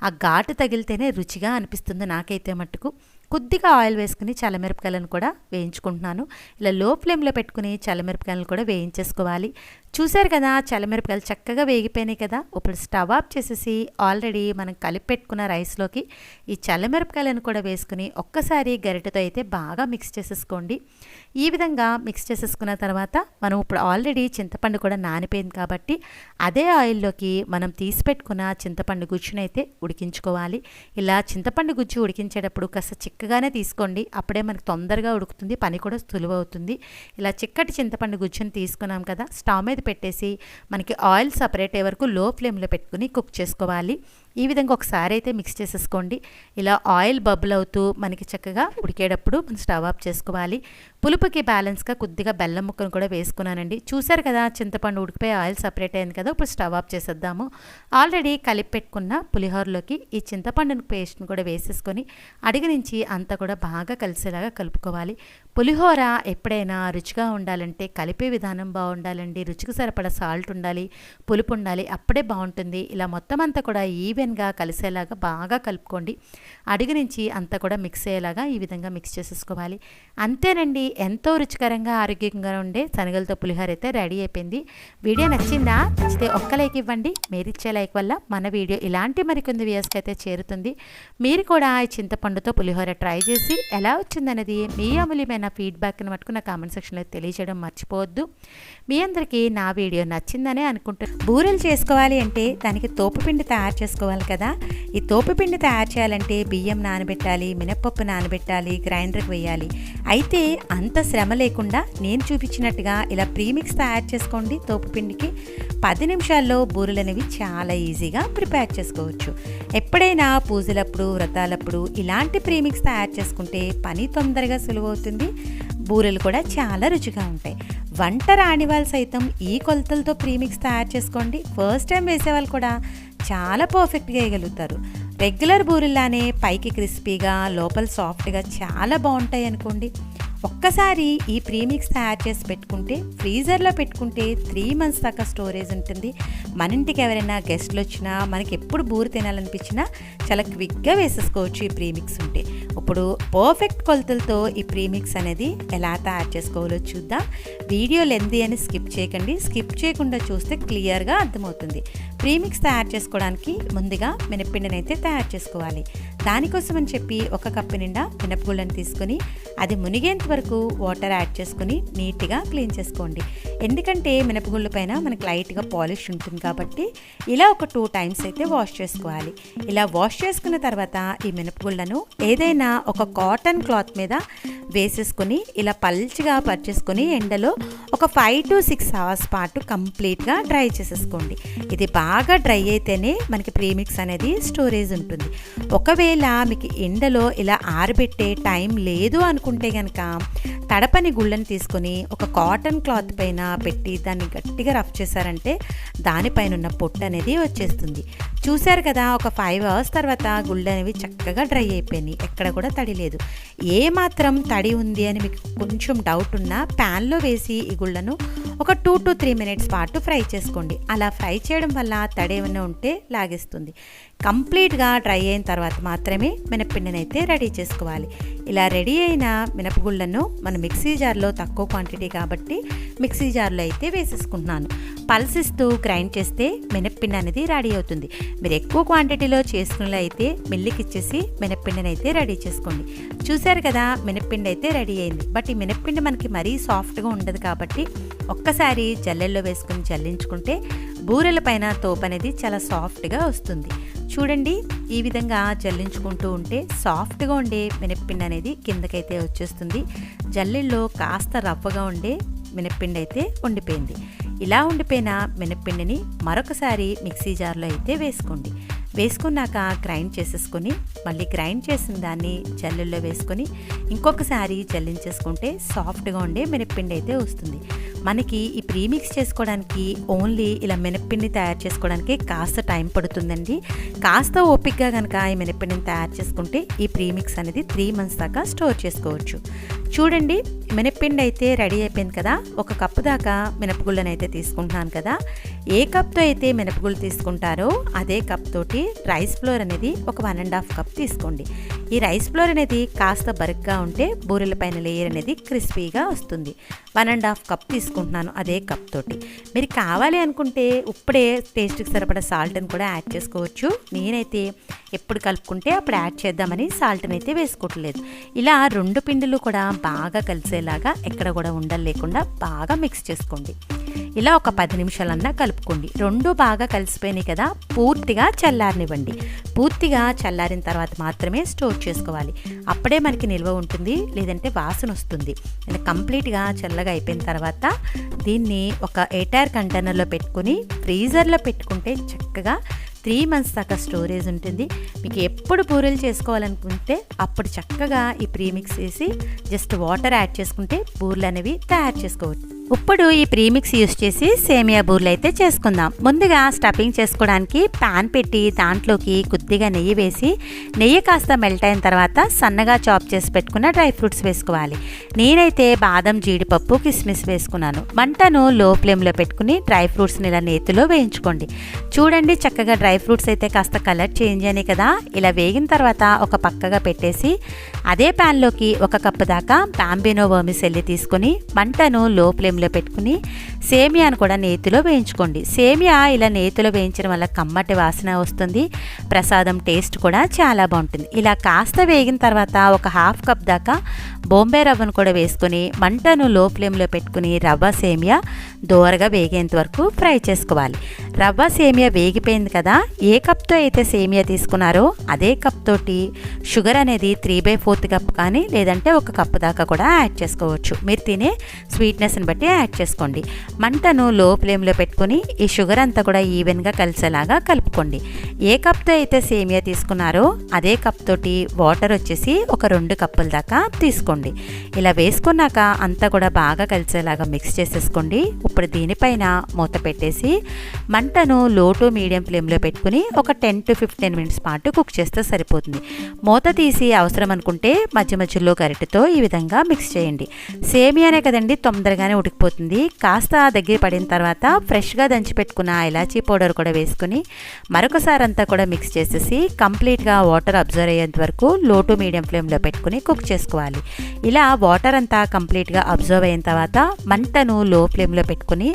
[SPEAKER 1] ఆ ఘాటు తగిలితేనే రుచిగా అనిపిస్తుంది నాకైతే మట్టుకు. కొద్దిగా ఆయిల్ వేసుకుని చల్లమిరపకాయలను కూడా వేయించుకుంటున్నాను. ఇలా లో ఫ్లేమ్లో పెట్టుకుని చల్లమిరపకాయలను కూడా వేయించేసుకోవాలి. చూశారు కదా, చల్లమిరపకాయలు చక్కగా వేగిపోయినాయి కదా. ఇప్పుడు స్టవ్ ఆఫ్ చేసేసి ఆల్రెడీ మనం కలిపి పెట్టుకున్న రైస్లోకి ఈ చల్లమిరపకాయలను కూడా వేసుకుని ఒక్కసారి గరిటెతో అయితే బాగా మిక్స్ చేసేసుకోండి. ఈ విధంగా మిక్స్ చేసేసుకున్న తర్వాత మనం ఇప్పుడు ఆల్రెడీ చింతపండు కూడా నానిపోయింది కాబట్టి అదే ఆయిల్లోకి మనం తీసి పెట్టుకున్న చింతపండు గుజ్జును అయితే ఉడికించుకోవాలి. ఇలా చింతపండు గుజ్జు ఉడికించేటప్పుడు కాస్త చిక్కగానే తీసుకోండి, అప్పుడే మనకు తొందరగా ఉడుకుతుంది, పని కూడా సులువవుతుంది. ఇలా చిక్కటి చింతపండు గుజ్జును తీసుకున్నాం కదా, స్టవ్ మీద పెట్టేసి మనకి ఆయిల్ సపరేట్ అయ్యే వరకు లో ఫ్లేమ్లో పెట్టుకుని కుక్ చేసుకోవాలి. ఈ విధంగా ఒకసారి అయితే మిక్స్ చేసేసుకోండి. ఇలా ఆయిల్ బబుల్ అవుతూ మనకి చక్కగా ఉడికేటప్పుడు మనం స్టవ్ ఆఫ్ చేసుకోవాలి. పులుపుకి బ్యాలెన్స్గా కొద్దిగా బెల్లం ముక్కను కూడా వేసుకున్నానండి. చూసారు కదా, చింతపండు ఉడికిపోయి ఆయిల్ సపరేట్ అయింది కదా. ఇప్పుడు స్టవ్ ఆఫ్ చేసేద్దాము. ఆల్రెడీ కలిపి పెట్టుకున్న పులిహోరలోకి ఈ చింతపండు పేస్ట్ని కూడా వేసేసుకొని అడుగు నుంచి అంతా కూడా బాగా కలిసేలాగా కలుపుకోవాలి. పులిహోర ఎప్పుడైనా రుచిగా ఉండాలంటే కలిపే విధానం బాగుండాలండి. రుచికి సరిపడా సాల్ట్ ఉండాలి, పులుపు ఉండాలి, అప్పుడే బాగుంటుంది. ఇలా మొత్తం అంతా కూడా ఈవెన్గా కలిసేలాగా బాగా కలుపుకోండి. అడుగు నుంచి అంతా కూడా మిక్స్ అయ్యేలాగా ఈ విధంగా మిక్స్ చేసేసుకోవాలి. అంతేనండి, ఎంతో రుచికరంగా ఆరోగ్యంగా ఉండే శనగలతో పులిహోర అయితే రెడీ అయిపోయింది. వీడియో నచ్చిందా? నచ్చితే ఒక్క లైక్ ఇవ్వండి. మీరు ఇచ్చే లైక్ వల్ల మన వీడియో ఇలాంటి మరికొన్ని వ్యూస్కి అయితే చేరుతుంది. మీరు కూడా ఈ చింతపండుతో పులిహోర ట్రై చేసి ఎలా వచ్చిందనేది మీ అమూల్యమైన ఫీడ్బ్యాక్ని మటుకు నా కామెంట్ సెక్షన్లో తెలియజేయడం మర్చిపోవద్దు. మీ అందరికీ నా వీడియో నచ్చిందనే అనుకుంటున్నాను. బూరెలు చేసుకోవాలి అంటే దానికి తోపుపిండి తయారు చేసుకోవాలి కదా. ఈ తోపుపిండి తయారు చేయాలంటే బియ్యం నానబెట్టాలి, మినప్పప్పు నానబెట్టాలి, గ్రైండర్కి వేయాలి. అయితే అంత శ్రమ లేకుండా నేను చూపించినట్టుగా ఇలా ప్రీమిక్స్ తయారు చేసుకోండి. తోపుపిండికి 10 నిమిషాల్లో బూరెలు అనేవి చాలా ఈజీగా ప్రిపేర్ చేసుకోవచ్చు. ఎప్పుడైనా పూజలప్పుడు, వ్రతాలప్పుడు ఇలాంటి ప్రీమిక్స్ తయారు చేసుకుంటే పని తొందరగా సులువవుతుంది, బూరెలు కూడా చాలా రుచిగా ఉంటాయి. వంట రాని వాళ్ళు సైతం ఈ కొలతలతో ప్రీమిక్స్ తయారు చేసుకోండి. ఫస్ట్ టైం వేసేవాళ్ళు కూడా చాలా పర్ఫెక్ట్గా వేయగలుగుతారు. రెగ్యులర్ బూరెల్లానే పైకి క్రిస్పీగా లోపల సాఫ్ట్గా చాలా బాగుంటాయి అనుకోండి. ఒక్కసారి ఈ ప్రీమిక్స్ తయారు చేసి పెట్టుకుంటే ఫ్రీజర్లో పెట్టుకుంటే 3 months దాకా స్టోరేజ్ ఉంటుంది. మన ఇంటికి ఎవరైనా గెస్ట్లు వచ్చినా మనకి ఎప్పుడు బూరె తినాలనిపించినా చాలా క్విక్గా వేసేసుకోవచ్చు ఈ ప్రీమిక్స్ ఉంటే. ఇప్పుడు పర్ఫెక్ట్ కొలతలతో ఈ ప్రీమిక్స్ అనేది ఎలా తయారు చేసుకోవాలో చూద్దాం. వీడియో లెంతీ అని స్కిప్ చేయకండి. స్కిప్ చేయకుండా చూస్తే క్లియర్గా అర్థమవుతుంది. ప్రీమిక్స్ తయారు చేసుకోవడానికి ముందుగా మినప్పిండిని అయితే తయారు చేసుకోవాలి. దానికోసం అని చెప్పి 1 కప్పు నిండా మినపగుళ్ళని తీసుకొని అది మునిగేంత వరకు వాటర్ యాడ్ చేసుకుని నీట్గా క్లీన్ చేసుకోండి. ఎందుకంటే మినపగుళ్ళ పైన మనకి లైట్గా పాలిష్ ఉంటుంది కాబట్టి ఇలా ఒక 2 times అయితే వాష్ చేసుకోవాలి. ఇలా వాష్ చేసుకున్న తర్వాత ఈ మినపగుళ్ళను ఏదైనా ఒక కాటన్ క్లాత్ మీద వేసేసుకొని ఇలా పల్చగా పర్చేసుకొని ఎండలో ఒక 5 to 6 hours పాటు కంప్లీట్గా డ్రై చేసేసుకోండి. ఇది బాగా డ్రై అయితేనే మనకి ప్రీమిక్స్ అనేది స్టోరేజ్ ఉంటుంది. ఒకవేళ మీకు ఎండలో ఇలా ఆరబెట్టే టైం లేదు అనుకుంటే కనుక తడపని గుళ్ళని తీసుకొని ఒక కాటన్ క్లాత్ పైన పెట్టి దాన్ని గట్టిగా రఫ్ చేశారంటే దానిపైన ఉన్న పొట్టు అనేది వచ్చేస్తుంది. చూశారు కదా, ఒక 5 hours తర్వాత గుళ్ళు అనేవి చక్కగా డ్రై అయిపోయినాయి, ఎక్కడ కూడా తడి లేదు. ఏ మాత్రం తడి ఉంది అని మీకు కొంచెం డౌట్ ఉన్నా ప్యాన్లో వేసి ఈ గుళ్ళను ఒక 2 to 3 minutes పాటు ఫ్రై చేసుకోండి. అలా ఫ్రై చేయడం వల్ల తడి ఏమైనా ఉంటే లాగేస్తుంది. కంప్లీట్గా డ్రై అయిన తర్వాత మాత్రమే మినప్పిండిని అయితే రెడీ చేసుకోవాలి. ఇలా రెడీ అయిన మినపగుళ్ళను మన మిక్సీ జార్లో తక్కువ క్వాంటిటీ కాబట్టి మిక్సీ జార్లో అయితే వేసేసుకుంటున్నాను. పల్సిస్తూ గ్రైండ్ చేస్తే మినప్పిండి అనేది రెడీ అవుతుంది. మీరు ఎక్కువ క్వాంటిటీలో చేసుకునేలా అయితే మిల్లుకి ఇచ్చేసి మినప్పిండిని అయితే రెడీ చేసుకోండి. చూశారు కదా, మినప్పిండి అయితే రెడీ అయింది. బట్ ఈ మినప్పిండి మనకి మరీ సాఫ్ట్గా ఉండదు కాబట్టి ఒక్కసారి జల్లెల్లో వేసుకుని జల్లించుకుంటే బూరెల పైన తోపు అనేది చాలా సాఫ్ట్గా వస్తుంది. చూడండి, ఈ విధంగా జల్లించుకుంటూ ఉంటే సాఫ్ట్గా ఉండే మినప్పిండి అనేది కిందకైతే వచ్చేస్తుంది. జల్లెల్లో కాస్త రవ్వగా ఉండే మినప్పిండి అయితే ఉండిపోయింది. ఇలా ఉండిపోయిన మినప్పిండిని మరొకసారి మిక్సీ జార్లో అయితే వేసుకోండి. వేసుకున్నాక గ్రైండ్ చేసేసుకొని మళ్ళీ గ్రైండ్ చేసిన దాన్ని జల్లెల్లో వేసుకొని ఇంకొకసారి జల్లించేసుకుంటే సాఫ్ట్గా ఉండే మినప్పిండి అయితే వస్తుంది. మనకి ఈ ప్రీమిక్స్ చేసుకోవడానికి ఓన్లీ ఇలా మినప్పిండి తయారు చేసుకోవడానికి కాస్త టైం పడుతుందండి. కాస్త ఓపికగా కనుక ఈ మినప్పిండిని తయారు చేసుకుంటే ఈ ప్రీమిక్స్ అనేది 3 months దాకా స్టోర్ చేసుకోవచ్చు. చూడండి, మినప్పిండి అయితే రెడీ అయిపోయింది కదా. 1 కప్పు దాకా మినపగుళ్ళని అయితే తీసుకుంటున్నాను కదా. ఏ కప్తో అయితే మినపగుళ్ళు తీసుకుంటారో అదే కప్ తోటి రైస్ ఫ్లోర్ అనేది ఒక 1.5 కప్ తీసుకోండి. ఈ రైస్ ఫ్లోర్ అనేది కాస్త బరుగ్గా ఉంటే బూరెల పైన లేయర్ అనేది క్రిస్పీగా వస్తుంది. 1.5 కప్ తీసుకుంటున్నాను అదే కప్ తోటి. మీరు కావాలి అనుకుంటే ఇప్పుడే టేస్ట్కి సరిపడా సాల్ట్ని కూడా యాడ్ చేసుకోవచ్చు. నేనైతే ఎప్పుడు కలుపుకుంటే అప్పుడు యాడ్ చేద్దామని సాల్ట్ని అయితే వేసుకోవట్లేదు. ఇలా 2 పిండిలు కూడా బాగా కలిసేలాగా ఎక్కడ కూడా ఉండలు లేకుండా బాగా మిక్స్ చేసుకోండి. ఇలా ఒక 10 నిమిషాలన్నా కలుపుకోండి. 2 బాగా కలిసిపోయినాయి కదా, పూర్తిగా చల్లారనివ్వండి. పూర్తిగా చల్లారిన తర్వాత మాత్రమే స్టోర్ చేసుకోవాలి. అప్పుడే మనకి నిల్వ ఉంటుంది, లేదంటే వాసన వస్తుంది. ఇలా కంప్లీట్గా చల్లగా అయిపోయిన తర్వాత దీన్ని ఒక ఎయిర్ కంటైనర్లో పెట్టుకుని ఫ్రీజర్లో పెట్టుకుంటే చక్కగా 3 months దాకా స్టోరేజ్ ఉంటుంది. మీకు ఎప్పుడు బూరెలు చేసుకోవాలనుకుంటే అప్పుడు చక్కగా ఈ ప్రీమిక్స్ వేసి జస్ట్ వాటర్ యాడ్ చేసుకుంటే బూరెలు అనేవి తయారు చేసుకోవచ్చు. ఇప్పుడు ఈ ప్రీమిక్స్ యూస్ చేసి సేమియా బూరెలు అయితే చేసుకుందాం. ముందుగా స్టఫింగ్ చేసుకోవడానికి ప్యాన్ పెట్టి దాంట్లోకి కొద్దిగా నెయ్యి వేసి నెయ్యి కాస్త మెల్ట్ అయిన తర్వాత సన్నగా చాప్ చేసి పెట్టుకున్న డ్రై ఫ్రూట్స్ వేసుకోవాలి. నేనైతే బాదం, జీడిపప్పు, కిస్మిస్ వేసుకున్నాను. మంటను లో ఫ్లేమ్లో పెట్టుకుని డ్రై ఫ్రూట్స్ని ఇలా నేతిలో వేయించుకోండి. చూడండి, చక్కగా డ్రై ఫ్రూట్స్ అయితే కాస్త కలర్ చేంజ్ అయినాయి కదా. ఇలా వేగిన తర్వాత ఒక పక్కగా పెట్టేసి అదే ప్యాన్లోకి 1 కప్పు దాకా బాంబినో వర్మిసెల్లి తీసుకొని మంటను లో ఫ్లేమ్లో పెట్టుకుని సేమియాను కూడా నేతిలో వేయించుకోండి. సేమియా ఇలా నేతిలో వేయించడం వల్ల కమ్మటి వాసన వస్తుంది, ప్రసాదం టేస్ట్ కూడా చాలా బాగుంటుంది. ఇలా కాస్త వేగిన తర్వాత ఒక 1/2 కప్ దాకా బొంబాయి రవ్వను కూడా వేసుకొని మంటను లో ఫ్లేమ్లో పెట్టుకుని రవ్వ సేమియా దోరగా వేగేంత వరకు ఫ్రై చేసుకోవాలి. రవ్వ సేమియా వేగిపోయింది కదా. ఏ కప్తో అయితే సేమియా తీసుకున్నారో అదే కప్ తోటి షుగర్ అనేది 3/4 కప్ కానీ లేదంటే 1 కప్పు దాకా కూడా యాడ్ చేసుకోవచ్చు. మీరు తినే స్వీట్నెస్ని బట్టి యాడ్ చేసుకోండి. మంటను లో ఫ్లేమ్లో పెట్టుకుని ఈ షుగర్ అంతా కూడా ఈవెన్గా కలిసేలాగా కలుపుకోండి. ఏ కప్తో అయితే సేమియా తీసుకున్నారో అదే కప్ తోటి వాటర్ వచ్చేసి ఒక 2 కప్పుల దాకా తీసుకోండి. ఇలా వేసుకున్నాక అంతా కూడా బాగా కలిసేలాగా మిక్స్ చేసేసుకోండి. ఇప్పుడు దీనిపైన మూత పెట్టేసి మంటను లో టు మీడియం ఫ్లేమ్లో పెట్టుకుని ఒక 10 to 15 minutes పాటు కుక్ చేస్తే సరిపోతుంది. మూత తీసి అవసరం అనుకుంటే మధ్య మధ్యలో గరిటెతో ఈ విధంగా మిక్స్ చేయండి. సేమియానే కదండి, తొందరగానే ఉడికిపోతుంది. కాస్త దగ్గర పడిన తర్వాత ఫ్రెష్గా దంచి పెట్టుకున్న ఇలాచీ పౌడర్ కూడా వేసుకుని మరొకసారి అంతా కూడా మిక్స్ చేసేసి కంప్లీట్గా వాటర్ అబ్జర్వ్ అయ్యేంత వరకు లో టు మీడియం ఫ్లేమ్లో పెట్టుకుని కుక్ చేసుకోవాలి. ఇలా వాటర్ అంతా కంప్లీట్గా అబ్జర్వ్ అయిన తర్వాత మంటను లో ఫ్లేమ్లో పెట్టుకుని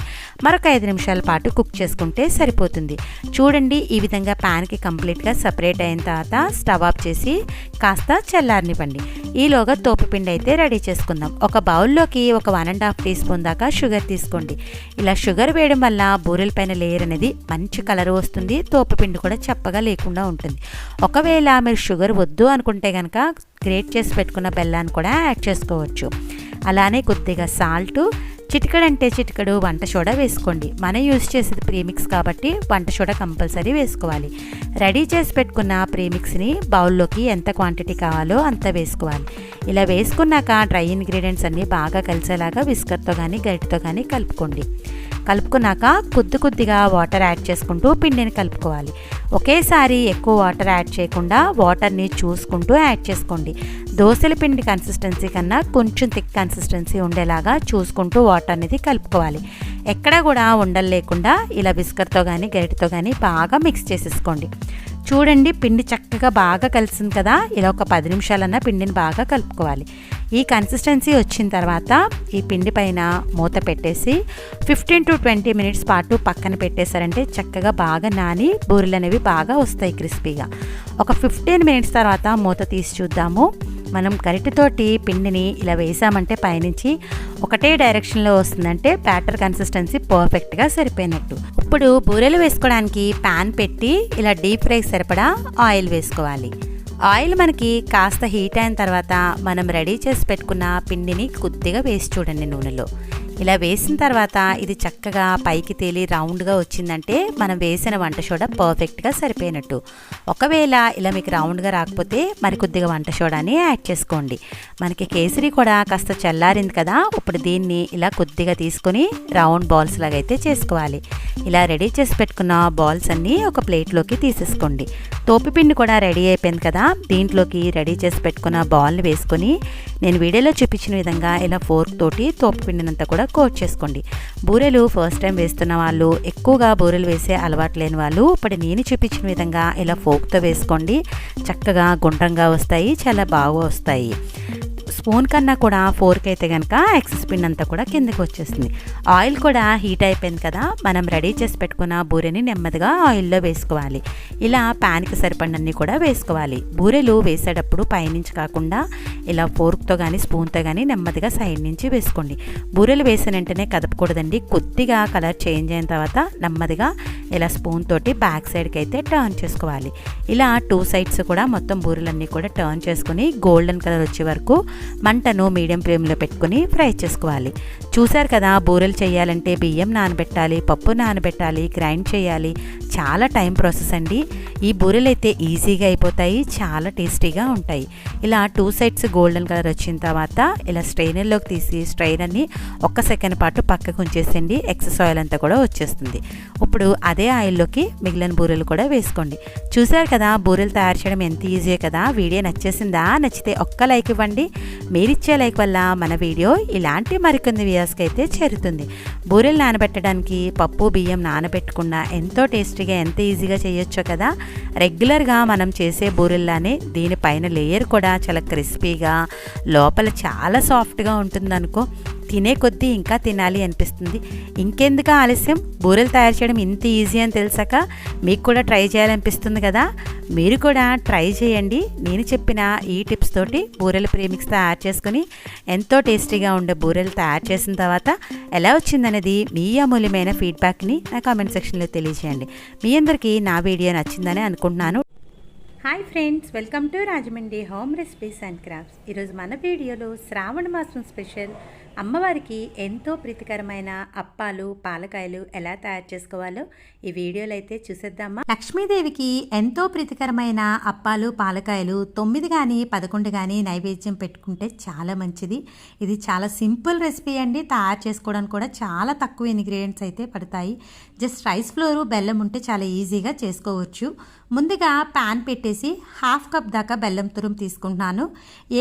[SPEAKER 1] మరొక 5 నిమిషాల పాటు కుక్ చేసుకుంటే సరిపోతుంది. చూడండి, ఈ విధంగా ప్యాన్కి కంప్లీట్గా సపరేట్ అయిన తర్వాత స్టవ్ ఆఫ్ చేసి కాస్త చల్లారనివ్వండి. ఈలోగా తోపుపిండి అయితే రెడీ చేసుకుందాం. ఒక బౌల్లోకి ఒక 1.5 టీ స్పూన్ దాకా షుగర్ తీసుకోండి. ఇలా షుగర్ వేయడం వల్ల బూరెల పైన లేయర్ అనేది మంచి కలర్ వస్తుంది, తోపుపిండి కూడా చప్పగా లేకుండా ఉంటుంది. ఒకవేళ మీరు షుగర్ వద్దు అనుకుంటే కనుక గ్రేట్ చేసి పెట్టుకున్న బెల్లాన్ని కూడా యాడ్ చేసుకోవచ్చు. అలానే కొద్దిగా సాల్ట్, చిటికడంటే చిటికడు వంట సోడా వేసుకోండి. మనం యూజ్ చేసేది ప్రీమిక్స్ కాబట్టి వంట సోడా కంపల్సరీ వేసుకోవాలి. రెడీ చేసి పెట్టుకున్న ప్రీమిక్స్ని బౌల్లోకి ఎంత క్వాంటిటీ కావాలో అంత వేసుకోవాలి. ఇలా వేసుకున్నాక డ్రై ఇంగ్రీడియంట్స్ అన్నీ బాగా కలిసేలాగా విస్కర్తో కానీ గరిటెతో కానీ కలుపుకోండి. కలుపుకున్నాక కొద్దిగా వాటర్ యాడ్ చేసుకుంటూ పిండిని కలుపుకోవాలి. ఒకేసారి ఎక్కువ వాటర్ యాడ్ చేయకుండా వాటర్ని చూసుకుంటూ యాడ్ చేసుకోండి. దోసల పిండి కన్సిస్టెన్సీ కన్నా కొంచెం థిక్ కన్సిస్టెన్సీ ఉండేలాగా చూసుకుంటూ వాటర్ అనేది కలుపుకోవాలి. ఎక్కడా కూడా ఉండలు లేకుండా ఇలా విస్కర్తో కానీ గరిటెతో కానీ బాగా మిక్స్ చేసేసుకోండి. చూడండి, పిండి చక్కగా బాగా కలిసింది కదా. ఇలా ఒక 10 నిమిషాలన్నా పిండిని బాగా కలుపుకోవాలి. ఈ కన్సిస్టెన్సీ వచ్చిన తర్వాత ఈ పిండి పైన మూత పెట్టేసి 15 to 20 minutes పాటు పక్కన పెట్టేశారంటే చక్కగా బాగా నాని బూరెలు అనేవి బాగా వస్తాయి క్రిస్పీగా. ఒక 15 minutes తర్వాత మూత తీసి చూద్దాము. మనం గరిటెతోటి పిండిని ఇలా వేసామంటే పైనుంచి ఒకటే డైరెక్షన్లో వస్తుందంటే బ్యాటర్ కన్సిస్టెన్సీ పర్ఫెక్ట్గా సరిపోయినట్టు. ఇప్పుడు బూరెలు వేసుకోవడానికి ప్యాన్ పెట్టి ఇలా డీప్ ఫ్రై సరిపడా ఆయిల్ వేసుకోవాలి. ఆయిల్ మనకి కాస్త హీట్ అయిన తర్వాత మనం రెడీ చేసి పెట్టుకున్న పిండిని కొద్దిగా వేసి చూడండి నూనెలో. ఇలా వేసిన తర్వాత ఇది చక్కగా పైకి తేలి రౌండ్గా వచ్చిందంటే మనం వేసిన వంట సోడా పర్ఫెక్ట్గా సరిపోయినట్టు. ఒకవేళ ఇలా మీకు రౌండ్గా రాకపోతే మరి కొద్దిగా వంట సోడాని యాడ్ చేసుకోండి. మనకి కేసరి కూడా కాస్త చల్లారింది కదా, ఇప్పుడు దీన్ని ఇలా కొద్దిగా తీసుకొని రౌండ్ బాల్స్ లాగా అయితే చేసుకోవాలి. ఇలా రెడీ చేసి పెట్టుకున్న బాల్స్ అన్నీ ఒక ప్లేట్లోకి తీసేసుకోండి. తోపుపిండి కూడా రెడీ అయిపోయింది కదా, దీంట్లోకి రెడీ చేసి పెట్టుకున్న బాల్ని వేసుకొని నేను వీడియోలో చూపించిన విధంగా ఇలా ఫోర్క్ తోటి తోపుపిండినంతా కూడా కోట్ చేసుకోండి. బూరెలు ఫస్ట్ టైం వేస్తున్న వాళ్ళు, ఎక్కువగా బూరెలు వేసే అలవాటు లేని వాళ్ళు ఇప్పుడు నేను చూపించిన విధంగా ఇలా ఫోర్క్తో వేసుకోండి. చక్కగా గుండ్రంగా వస్తాయి, చాలా బాగా వస్తాయి. స్పూన్ కన్నా కూడా ఫోర్క్ అయితే కనుక ఎక్సెస్ పిండి అంతా కూడా కిందకి వచ్చేస్తుంది. ఆయిల్ కూడా హీట్ అయిపోయింది కదా, మనం రెడీ చేసి పెట్టుకున్న బూరెని నెమ్మదిగా ఆయిల్లో వేసుకోవాలి. ఇలా ప్యాన్కి సరిపడినన్ని కూడా వేసుకోవాలి. బూరెలు వేసేటప్పుడు పైనుంచి కాకుండా ఇలా ఫోర్క్తో కానీ స్పూన్తో కానీ నెమ్మదిగా సైడ్ నుంచి వేసుకోండి. బూరెలు వేసిన వెంటనే కదపకూడదండి. కొద్దిగా కలర్ చేంజ్ అయిన తర్వాత నెమ్మదిగా ఇలా స్పూన్ తోటి బ్యాక్ సైడ్కి అయితే టర్న్ చేసుకోవాలి. ఇలా 2 సైడ్స్ కూడా మొత్తం బూరెలన్నీ కూడా టర్న్ చేసుకొని గోల్డెన్ కలర్ వచ్చే వరకు మంటను మీడియం ఫ్లేమ్లో పెట్టుకొని ఫ్రై చేసుకోవాలి. చూసారు కదా, బూరెలు చేయాలంటే బియ్యం నానబెట్టాలి, పప్పు నానబెట్టాలి, గ్రైండ్ చేయాలి, చాలా టైం ప్రాసెస్ అండి. ఈ బూరెలు అయితే ఈజీగా అయిపోతాయి, చాలా టేస్టీగా ఉంటాయి. ఇలా 2 సైడ్స్ గోల్డెన్ కలర్ వచ్చిన తర్వాత ఇలా స్ట్రైనర్లోకి తీసి స్ట్రైనర్ని 1 సెకండ్ పాటు పక్కకు ఉంచేసేయండి. ఎక్సెస్ ఆయిల్ అంతా కూడా వచ్చేస్తుంది. ఇప్పుడు అదే ఆయిల్లోకి మిగిలిన బూరెలు కూడా వేసుకోండి. చూసారు కదా, బూరెలు తయారు చేయడం ఎంత ఈజీ కదా. వీడియో నచ్చేసిందా? నచ్చితే ఒక్క లైక్ ఇవ్వండి. మీరిచ్చే లైక్ వల్ల మన వీడియో ఇలాంటి మరికొన్ని వ్యూస్కి అయితే చేరుతుంది. బూరెలు నానబెట్టడానికి పప్పు బియ్యం నానబెట్టకుండా ఎంతో టేస్టీగా ఎంత ఈజీగా చేయొచ్చో కదా. రెగ్యులర్గా మనం చేసే బూరెల్లానే దీనిపైన లేయర్ కూడా చాలా క్రిస్పీగా, లోపల చాలా సాఫ్ట్గా ఉంటుందనుకో. తినే కొద్దీ ఇంకా తినాలి అనిపిస్తుంది. ఇంకెందుకు ఆలస్యం, బూరెలు తయారు చేయడం ఇంత ఈజీ అని తెలిసాక మీకు కూడా ట్రై చేయాలనిపిస్తుంది కదా. మీరు కూడా ట్రై చేయండి. నేను చెప్పిన ఈ టిప్స్ తోటి బూరెల ప్రీమిక్స్ తయారు చేసుకుని ఎంతో టేస్టీగా ఉండే బూరెలు తయారు చేసిన తర్వాత ఎలా వచ్చిందనేది మీ అమూల్యమైన ఫీడ్బ్యాక్ని నా కామెంట్ సెక్షన్లో తెలియజేయండి. మీ అందరికీ నా వీడియో నచ్చిందని అనుకుంటున్నాను. Hi friends, welcome to Rajahmundry home recipes and crafts. ఈరోజు మన వీడియోలో శ్రావణ మాసం స్పెషల్ అమ్మవారికి ఎంతో ప్రీతికరమైన అప్పాలు, పాలకాయలు ఎలా తయారు చేసుకోవాలో ఈ వీడియోలో అయితే చూసేద్దామా. లక్ష్మీదేవికి ఎంతో ప్రీతికరమైన అప్పాలు, పాలకాయలు 9 కానీ 11 కానీ నైవేద్యం పెట్టుకుంటే చాలా మంచిది. ఇది చాలా సింపుల్ రెసిపీ అండి. తయారు చేసుకోవడానికి కూడా చాలా తక్కువ ఇంగ్రీడియంట్స్ అయితే పడతాయి. జస్ట్ రైస్ ఫ్లోరు, బెల్లం ఉంటే చాలా ఈజీగా చేసుకోవచ్చు. ముందుగా ప్యాన్ పెట్టేసి 1/2 కప్ దాకా బెల్లం తురుము తీసుకుంటున్నాను.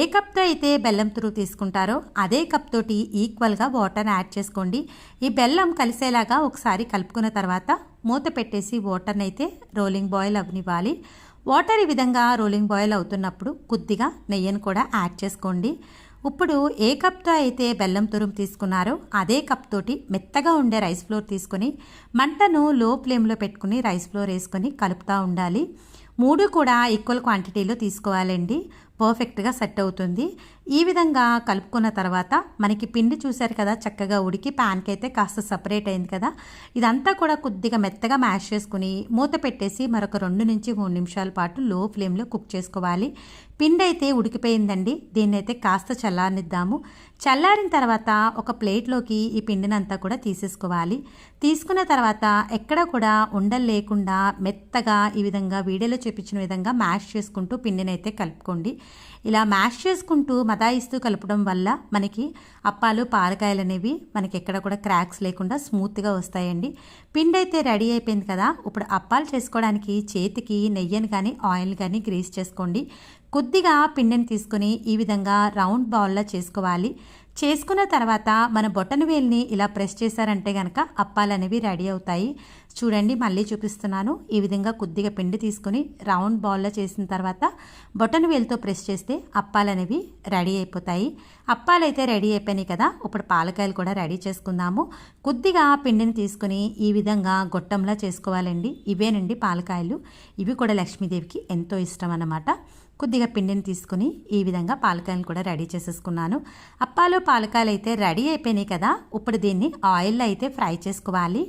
[SPEAKER 1] ఏ కప్తో అయితే బెల్లం తురుము తీసుకుంటారో అదే కప్ తోటి ఈక్వల్గా వాటర్ యాడ్ చేసుకోండి. ఈ బెల్లం కలిసేలాగా ఒకసారి కలుపుకున్న తర్వాత మూత పెట్టేసి వాటర్ని అయితే రోలింగ్ బాయిల్ అవనివ్వాలి. వాటర్ ఈ విధంగా రోలింగ్ బాయిల్ అవుతున్నప్పుడు కొద్దిగా నెయ్యిని కూడా యాడ్ చేసుకోండి. ఇప్పుడు ఏ కప్తో అయితే బెల్లం తురుము తీసుకున్నారో అదే కప్ తోటి మెత్తగా ఉండే రైస్ ఫ్లోర్ తీసుకొని మంటను లో ఫ్లేమ్లో పెట్టుకుని రైస్ ఫ్లోర్ వేసుకొని కలుపుతూ ఉండాలి. 3 కూడా ఈక్వల్ క్వాంటిటీలో తీసుకోవాలండి. పర్ఫెక్ట్గా సెట్ అవుతుంది. ఈ విధంగా కలుపుకున్న తర్వాత మనకి పిండి చూసారు కదా, చక్కగా ఉడికి ప్యాన్కి అయితే కాస్త సపరేట్ అయింది కదా. ఇదంతా కూడా కొద్దిగా మెత్తగా మ్యాష్ చేసుకుని మూత పెట్టేసి మరొక 2 నుంచి 3 నిమిషాల పాటు లో ఫ్లేమ్లో కుక్ చేసుకోవాలి. పిండి అయితే ఉడికిపోయిందండి. దీన్ని అయితే కాస్త చల్లారనిద్దాము. చల్లారిన తర్వాత ఒక ప్లేట్లోకి ఈ పిండిని అంతా కూడా తీసేసుకోవాలి. తీసుకున్న తర్వాత ఎక్కడ కూడా ఉండలు లేకుండా మెత్తగా ఈ విధంగా వీడియోలో చూపించిన విధంగా మ్యాష్ చేసుకుంటూ పిండిని అయితే కలుపుకోండి. ఇలా మ్యాష్ చేసుకుంటూ మదాయిస్తూ కలపడం వల్ల మనకి అప్పాలు, పాలకాయలు అనేవి మనకి ఎక్కడ కూడా క్రాక్స్ లేకుండా స్మూత్గా వస్తాయండి. పిండి అయితే రెడీ అయిపోయింది కదా. ఇప్పుడు అప్పాలు చేసుకోవడానికి చేతికి నెయ్యిని కానీ ఆయిల్ కానీ గ్రీస్ చేసుకోండి. కొద్దిగా పిండిని తీసుకొని ఈ విధంగా రౌండ్ బాల్లా చేసుకోవాలి. చేసుకున్న తర్వాత మన బొటన వేలుని ఇలా ప్రెస్ చేశారంటే కనుక అప్పాలు అనేవి రెడీ అవుతాయి. చూడండి, మళ్ళీ చూపిస్తున్నాను. ఈ విధంగా కొద్దిగా పిండి తీసుకొని రౌండ్ బాల్లో చేసిన తర్వాత బొటన వేలుతో ప్రెస్ చేస్తే అప్పాలు అనేవి రెడీ అయిపోతాయి. అప్పాలు అయితే రెడీ అయిపోయినాయి కదా. ఇప్పుడు పాలకాయలు కూడా రెడీ చేసుకుందాము. కొద్దిగా పిండిని తీసుకొని ఈ విధంగా గొట్టంలా చేసుకోవాలండి. ఇవేనండి పాలకాయలు. ఇవి కూడా లక్ష్మీదేవికి ఎంతో ఇష్టం అన్నమాట. కొద్దిగా పిండిని తీసుకుని ఈ విధంగా పాలకాయలు కూడా రెడీ చేసేసుకున్నాను. అప్పాలు, పాలకాయలు అయితే రెడీ అయిపోయినాయి కదా. ఇప్పుడు దీన్ని ఆయిల్లో అయితే ఫ్రై చేసుకోవాలి.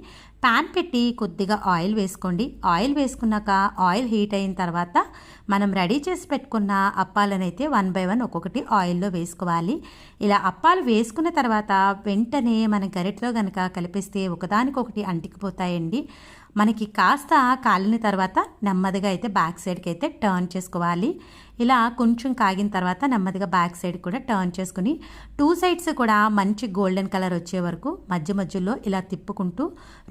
[SPEAKER 1] ప్యాన్ పెట్టి కొద్దిగా ఆయిల్ వేసుకోండి. ఆయిల్ వేసుకున్నాక ఆయిల్ హీట్ అయిన తర్వాత మనం రెడీ చేసి పెట్టుకున్న అప్పాలనైతే 1 బై 1 ఒక్కొక్కటి ఆయిల్లో వేసుకోవాలి. ఇలా అప్పాలు వేసుకున్న తర్వాత వెంటనే మన గరిటెలో కనుక కలిపిస్తే ఒకదానికొకటి అంటికిపోతాయండి. మనకి కాస్త కాలిన తర్వాత నెమ్మదిగా అయితే బ్యాక్ సైడ్కి అయితే టర్న్ చేసుకోవాలి. ఇలా కొంచెం కాగిన తర్వాత నెమ్మదిగా బ్యాక్ సైడ్ కూడా టర్న్ చేసుకుని 2 సైడ్స్ కూడా మంచి గోల్డెన్ కలర్ వచ్చే వరకు మధ్య మధ్యలో ఇలా తిప్పుకుంటూ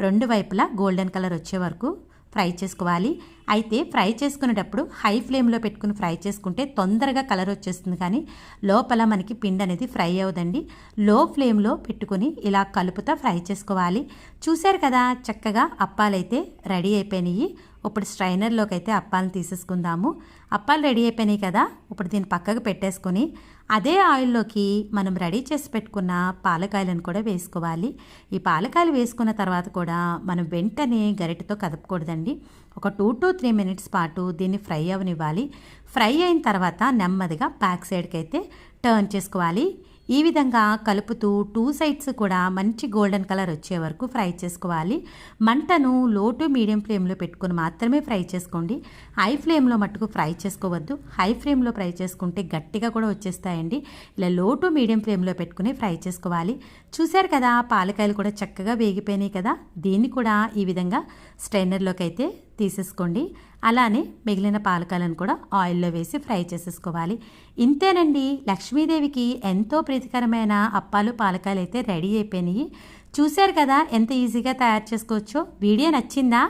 [SPEAKER 1] 2 వైపులా గోల్డెన్ కలర్ వచ్చే వరకు ఫ్రై చేసుకోవాలి. అయితే ఫ్రై చేసుకునేటప్పుడు హై ఫ్లేమ్లో పెట్టుకుని ఫ్రై చేసుకుంటే తొందరగా కలర్ వచ్చేస్తుంది, కానీ లోపల మనకి పిండి అనేది ఫ్రై అవ్వదండి. లో ఫ్లేమ్లో పెట్టుకుని ఇలా కలుపుతా ఫ్రై చేసుకోవాలి. చూశారు కదా, చక్కగా అప్పాలైతే రెడీ అయిపోయినాయి. ఇప్పుడు స్ట్రైనర్లోకి అయితే అప్పాలను తీసేసుకుందాము. అప్పాలు రెడీ అయిపోయినాయి కదా, ఇప్పుడు దీన్ని పక్కకు పెట్టేసుకొని అదే ఆయిల్లోకి మనం రెడీ చేసి పెట్టుకున్న పాలకాయలను కూడా వేసుకోవాలి. ఈ పాలకాయలు వేసుకున్న తర్వాత కూడా మనం వెంటనే గరిటెతో కదపకూడదండి. ఒక 2 to 3 మినిట్స్ పాటు దీన్ని ఫ్రై అవనివ్వాలి. ఫ్రై అయిన తర్వాత నెమ్మదిగా బ్యాక్ సైడ్కి అయితే టర్న్ చేసుకోవాలి. ఈ విధంగా కలుపుతూ 2 సైడ్స్ కూడా మంచి గోల్డెన్ కలర్ వచ్చే వరకు ఫ్రై చేసుకోవాలి. మంటను లో టు మీడియం ఫ్లేమ్లో పెట్టుకుని మాత్రమే ఫ్రై చేసుకోండి. హై ఫ్లేమ్లో మట్టుకు ఫ్రై చేసుకోవద్దు. హై ఫ్లేమ్లో ఫ్రై చేసుకుంటే గట్టిగా కూడా వచ్చేస్తాయండి. ఇలా లో టు మీడియం ఫ్లేమ్లో పెట్టుకుని ఫ్రై చేసుకోవాలి. చూశారు కదా, పాలకాయలు కూడా చక్కగా వేగిపోయినాయి కదా. దీన్ని కూడా ఈ విధంగా స్ట్రైనర్లోకి అయితే తీసేసుకోండి. అలానే మిగిలిన పాలకాయలను కూడా ఆయిల్లో వేసి ఫ్రై చేసేసుకోవాలి. ఇంతేనండి, లక్ష్మీదేవికి ఎంతో ప్రీతికరమైన అప్పాలు పాలకాయలు అయితే రెడీ అయిపోయినాయి. చూశారు కదా ఎంత ఈజీగా తయారు చేసుకోవచ్చో. వీడియో నచ్చిందా?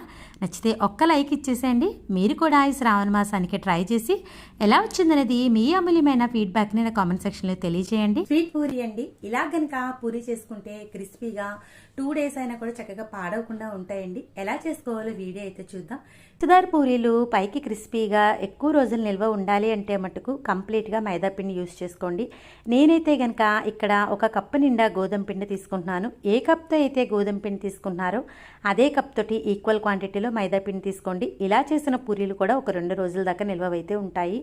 [SPEAKER 1] నచ్చితే ఒక్క లైక్ ఇచ్చేసేయండి. మీరు కూడా ఈ శ్రావణ మాసానికి ట్రై చేసి ఎలా వచ్చిందనేది మీ అమూల్యమైన ఫీడ్బ్యాక్ని నా కామెంట్ సెక్షన్లో తెలియజేయండి. స్వీట్ పూరి అండి, ఇలా కనుక పూరి చేసుకుంటే క్రిస్పీగా 2 days అయినా కూడా చక్కగా పాడవకుండా ఉంటాయండి. ఎలా చేసుకోవాలో వీడియో అయితే చూద్దాం. చుదార్ పూరీలు పైకి క్రిస్పీగా ఎక్కువ రోజులు నిల్వ ఉండాలి అంటే మటుకు కంప్లీట్గా మైదా పిండి యూస్ చేసుకోండి. నేనైతే కనుక ఇక్కడ 1 కప్పు నిండా గోధుమ పిండి తీసుకుంటున్నాను. ఏ కప్తో అయితే గోధుమ పిండి తీసుకుంటున్నారో అదే కప్ తోటి ఈక్వల్ క్వాంటిటీలో మైదా పిండి తీసుకోండి. ఇలా చేసిన పూరీలు కూడా ఒక 2 రోజుల దాకా నిల్వ అయితే ఉంటాయి.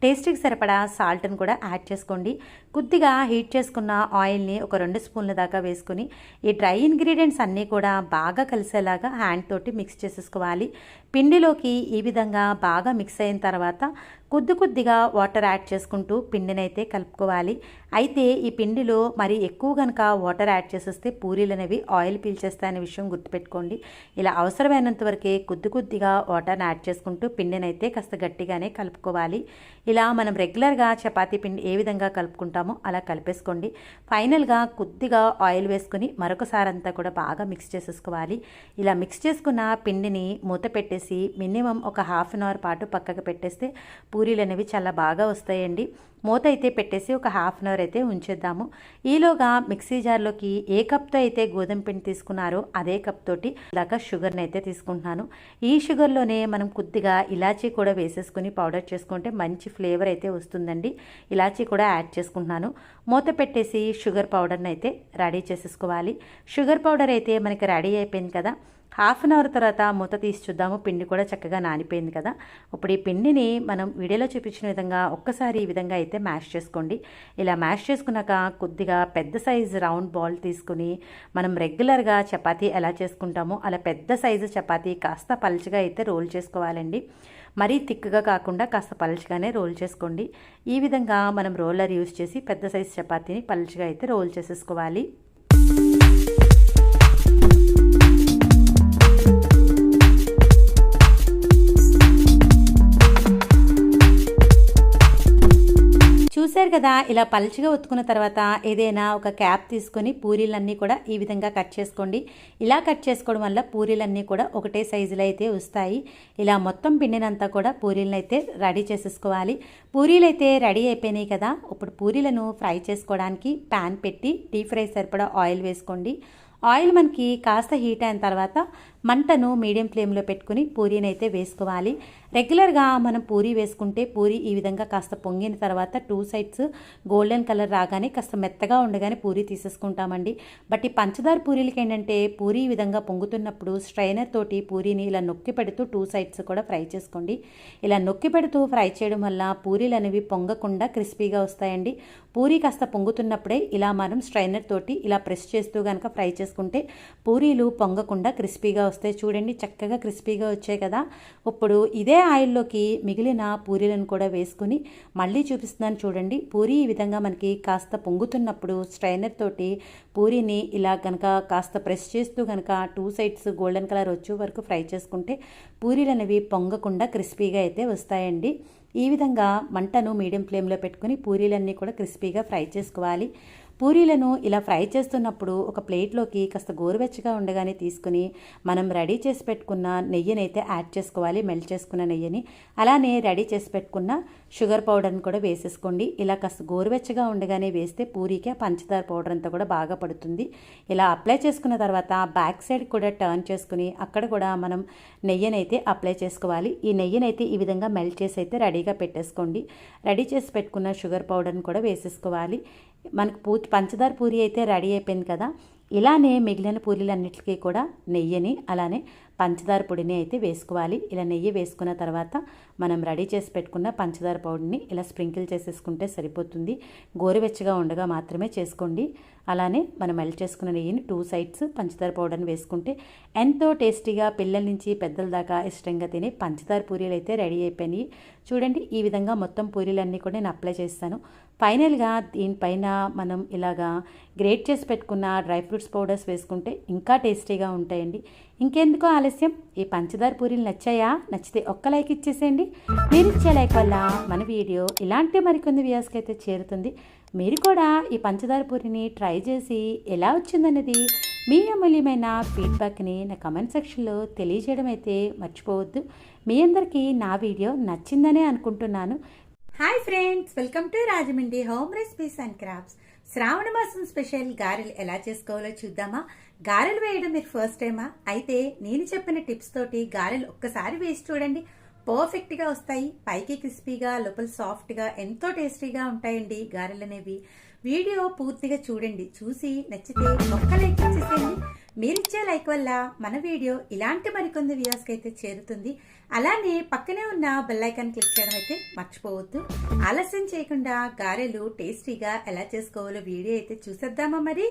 [SPEAKER 1] టేస్ట్కి సరిపడా సాల్ట్ని కూడా యాడ్ చేసుకోండి. కొద్దిగా హీట్ చేసుకున్న ఆయిల్ని ఒక 2 స్పూన్ల దాకా వేసుకుని ఈ డ్రై ఇంగ్రీడియంట్స్ అన్నీ కూడా బాగా కలిసేలాగా హ్యాండ్ తోటి మిక్స్ చేసేసుకోవాలి. పిండిలోకి ఈ విధంగా బాగా మిక్స్ అయిన తర్వాత కొద్దిగా వాటర్ యాడ్ చేసుకుంటూ పిండిని అయితే కలుపుకోవాలి. అయితే ఈ పిండిలో మరి ఎక్కువ కనుక వాటర్ యాడ్ చేసేస్తే పూరీలు అనేవి ఆయిల్ పీల్చేస్తాయనే విషయం గుర్తుపెట్టుకోండి. ఇలా అవసరమైనంత వరకే కొద్దిగా వాటర్ని యాడ్ చేసుకుంటూ పిండిని అయితే కాస్త గట్టిగానే కలుపుకోవాలి. ఇలా మనం రెగ్యులర్గా చపాతీ పిండి ఏ విధంగా కలుపుకుంటామో అలా కలిపేసుకోండి. ఫైనల్గా కొద్దిగా ఆయిల్ వేసుకుని మరొకసారి అంతా కూడా బాగా మిక్స్ చేసేసుకోవాలి. ఇలా మిక్స్ చేసుకున్న పిండిని మూత పెట్టేసి మినిమం ఒక 1/2 hour పాటు పక్కకు పెట్టేస్తే పూరీలు అనేవి చాలా బాగా వస్తాయండి. మూత అయితే పెట్టేసి ఒక 1/2 hour అయితే ఉంచేద్దాము. ఈలోగా మిక్సీ జార్లోకి ఏ కప్తో అయితే గోధుమ పిండి తీసుకున్నారో అదే కప్ తోటి ఇలాగా షుగర్ని అయితే తీసుకుంటున్నాను. ఈ షుగర్లోనే మనం కొద్దిగా ఇలాచీ కూడా వేసేసుకుని పౌడర్ చేసుకుంటే మంచి ఫ్లేవర్ అయితే వస్తుందండి. ఇలాచీ కూడా యాడ్ చేసుకుంటున్నాను. మూత పెట్టేసి షుగర్ పౌడర్ని అయితే రెడీ చేసేసుకోవాలి. షుగర్ పౌడర్ అయితే మనకి రెడీ అయిపోయింది కదా. 1/2 hour తర్వాత మూత తీసి చూద్దాము. పిండి కూడా చక్కగా నానిపోయింది కదా. ఇప్పుడు ఈ పిండిని మనం వీడియోలో చూపించిన విధంగా ఒక్కసారి ఈ విధంగా అయితే మ్యాష్ చేసుకోండి. ఇలా మ్యాష్ చేసుకున్నాక కొద్దిగా పెద్ద సైజు రౌండ్ బాల్ తీసుకుని మనం రెగ్యులర్గా చపాతీ ఎలా చేసుకుంటామో అలా పెద్ద సైజు చపాతీ కాస్త పలుచగా అయితే రోల్ చేసుకోవాలండి. మరీ థిక్గా కాకుండా కాస్త పలుచగానే రోల్ చేసుకోండి. ఈ విధంగా మనం రోలర్ యూస్ చేసి పెద్ద సైజు చపాతీని పలుచగా అయితే రోల్ చేసేసుకోవాలి. చూశారు కదా, ఇలా పలుచగా ఒత్తుకున్న తర్వాత ఏదైనా ఒక క్యాప్ తీసుకొని పూరీలన్నీ కూడా ఈ విధంగా కట్ చేసుకోండి. ఇలా కట్ చేసుకోవడం వల్ల పూరీలన్నీ కూడా ఒకటే సైజులో అయితే వస్తాయి. ఇలా మొత్తం పిండినంతా కూడా పూరీలను అయితే రెడీ చేసేసుకోవాలి. పూరీలు అయితే రెడీ అయిపోయినాయి కదా. ఇప్పుడు పూరీలను ఫ్రై చేసుకోవడానికి ప్యాన్ పెట్టి డీప్ ఫ్రై సరిపడా ఆయిల్ వేసుకోండి. ఆయిల్ మనకి కాస్త హీట్ అయిన తర్వాత మంటను మీడియం ఫ్లేమ్లో పెట్టుకుని పూరీని అయితే వేసుకోవాలి. రెగ్యులర్గా మనం పూరీ వేసుకుంటే పూరీ ఈ విధంగా కాస్త పొంగిన తర్వాత 2 సైడ్స్ గోల్డెన్ కలర్ రాగానే కాస్త మెత్తగా ఉండగానే పూరీ తీసేసుకుంటామండి. బట్ ఈ పంచదార పూరీలకి ఏంటంటే పూరీ ఈ విధంగా పొంగుతున్నప్పుడు స్ట్రైనర్ తోటి పూరీని ఇలా నొక్కి పెడుతూ 2 సైడ్స్ కూడా ఫ్రై చేసుకోండి. ఇలా నొక్కి పెడుతూ ఫ్రై చేయడం వల్ల పూరీలు అనేవి పొంగకుండా క్రిస్పీగా వస్తాయండి. పూరీ కాస్త పొంగుతున్నప్పుడే ఇలా మనం స్ట్రైనర్ తోటి ఇలా ప్రెస్ చేస్తూ కనుక ఫ్రై చేసుకుంటే పూరీలు పొంగకుండా క్రిస్పీగా వస్తాయి. చూడండి చక్కగా క్రిస్పీగా వచ్చాయి కదా. ఇప్పుడు ఇదే ఆయిల్లోకి మిగిలిన పూరీలను కూడా వేసుకుని మళ్ళీ చూపిస్తున్నాను చూడండి. పూరీ ఈ విధంగా మనకి కాస్త పొంగుతున్నప్పుడు స్ట్రైనర్ తోటి పూరీని ఇలా కనుక కాస్త ప్రెస్ చేస్తూ కనుక 2 సైడ్స్ గోల్డెన్ కలర్ వచ్చే వరకు ఫ్రై చేసుకుంటే పూరీలు అనేవి పొంగకుండా క్రిస్పీగా అయితే వస్తాయండి. ఈ విధంగా మంటను మీడియం ఫ్లేమ్లో పెట్టుకుని పూరీలన్నీ కూడా క్రిస్పీగా ఫ్రై చేసుకోవాలి. పూరీలను ఇలా ఫ్రై చేస్తున్నప్పుడు ఒక ప్లేట్లోకి కాస్త గోరువెచ్చగా ఉండగానే తీసుకుని మనం రెడీ చేసి పెట్టుకున్న నెయ్యిని అయితే యాడ్ చేసుకోవాలి. మెల్ట్ చేసుకున్న నెయ్యిని, అలానే రెడీ చేసి పెట్టుకున్న షుగర్ పౌడర్ని కూడా వేసేసుకోండి. ఇలా కాస్త గోరువెచ్చగా ఉండగానే వేస్తే పూరీకి పంచదార పౌడర్ అంతా కూడా బాగా పడుతుంది. ఇలా అప్లై చేసుకున్న తర్వాత బ్యాక్ సైడ్ కూడా టర్న్ చేసుకుని అక్కడ కూడా మనం నెయ్యిని అయితే అప్లై చేసుకోవాలి. ఈ నెయ్యిని అయితే ఈ విధంగా మెల్ట్ చేసి అయితే రెడీగా పెట్టేసుకోండి. రెడీ చేసి పెట్టుకున్న షుగర్ పౌడర్ని కూడా వేసేసుకోవాలి. మనకు పంచదార పూరీ అయితే రెడీ అయిపోయింది కదా. ఇలానే మిగిలిన పూరీలన్నిటికీ కూడా నెయ్యిని అలానే పంచదార పొడిని అయితే వేసుకోవాలి. ఇలా నెయ్యి వేసుకున్న తర్వాత మనం రెడీ చేసి పెట్టుకున్న పంచదార పౌడర్ని ఇలా స్ప్రింకిల్ చేసేసుకుంటే సరిపోతుంది. గోరువెచ్చగా ఉండగా మాత్రమే చేసుకోండి. అలానే మనం మెల్ట్ చేసుకున్న నెయ్యిని 2 సైడ్స్ పంచదార పౌడర్ని వేసుకుంటే ఎంతో టేస్టీగా పిల్లల నుంచి పెద్దల దాకా ఇష్టంగా తినే పంచదార పూరీలు అయితే రెడీ అయిపోయినాయి. చూడండి ఈ విధంగా మొత్తం పూరీలన్నీ కూడా నేను అప్లై చేస్తాను. ఫైనల్గా దీనిపైన మనం ఇలాగా గ్రేట్ చేసి పెట్టుకున్న డ్రై ఫ్రూట్స్ పౌడర్స్ వేసుకుంటే ఇంకా టేస్టీగా ఉంటాయండి. ఇంకెందుకో ఆలస్యం, ఈ పంచదార పూరీలు నచ్చాయా? నచ్చితే ఒక్క లైక్ ఇచ్చేసేయండి. మీరు ఇచ్చే లైక్ వల్ల మన వీడియో ఇలాంటి మరికొన్ని వ్యూస్కి అయితే చేరుతుంది. మీరు కూడా ఈ పంచదార పూరీని ట్రై చేసి ఎలా వచ్చిందనేది మీ అమూల్యమైన ఫీడ్బ్యాక్ని నా కమెంట్ సెక్షన్లో తెలియజేయడం అయితే మర్చిపోవద్దు. మీ అందరికీ నా వీడియో నచ్చిందనే అనుకుంటున్నాను. Hi friends, welcome to Rajahmundry home recipes and crafts. శ్రావణ మాసం స్పెషల్ గారెలు ఎలా చేసుకోవాలో చూద్దామా? గారెలు వేయడం మీరు ఫస్ట్ టైమా? అయితే నేను చెప్పిన టిప్స్ తోటి గారెలు ఒక్కసారి వేసి చూడండి. పర్ఫెక్ట్గా వస్తాయి. పైకి క్రిస్పీగా, లోపల సాఫ్ట్గా, ఎంతో టేస్టీగా ఉంటాయండి గారెలు అనేవి. వీడియో పూర్తిగా చూడండి. చూసి నచ్చితే ఒక్క లైక్ ఇచ్చేసేయండి. మీరిచ్చే లైక్ వల్ల మన వీడియో ఇలాంటి మరికొన్ని వ్యూస్కి అయితే చేరుతుంది. అలానే పక్కనే ఉన్న బెల్ ఐకాన్ క్లిక్ చేయడం అయితే మర్చిపోవద్దు. ఆలస్యం చేయకుండా గారెలు టేస్టీగా ఎలా చేసుకోవాలో వీడియో అయితే చూసేద్దామా మరి?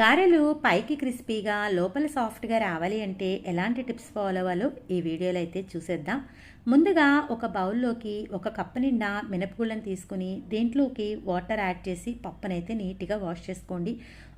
[SPEAKER 1] గారెలు పైకి క్రిస్పీగా లోపల సాఫ్ట్గా రావాలి అంటే ఎలాంటి టిప్స్ ఫాలో అవ్వాలో ఈ వీడియోలో అయితే చూసేద్దాం. ముందుగా ఒక బౌల్లోకి 1 కప్పు నిండా మినపగుళ్ళని తీసుకుని దీంట్లోకి వాటర్ యాడ్ చేసి పప్పునైతే నీట్గా వాష్ చేసుకోండి.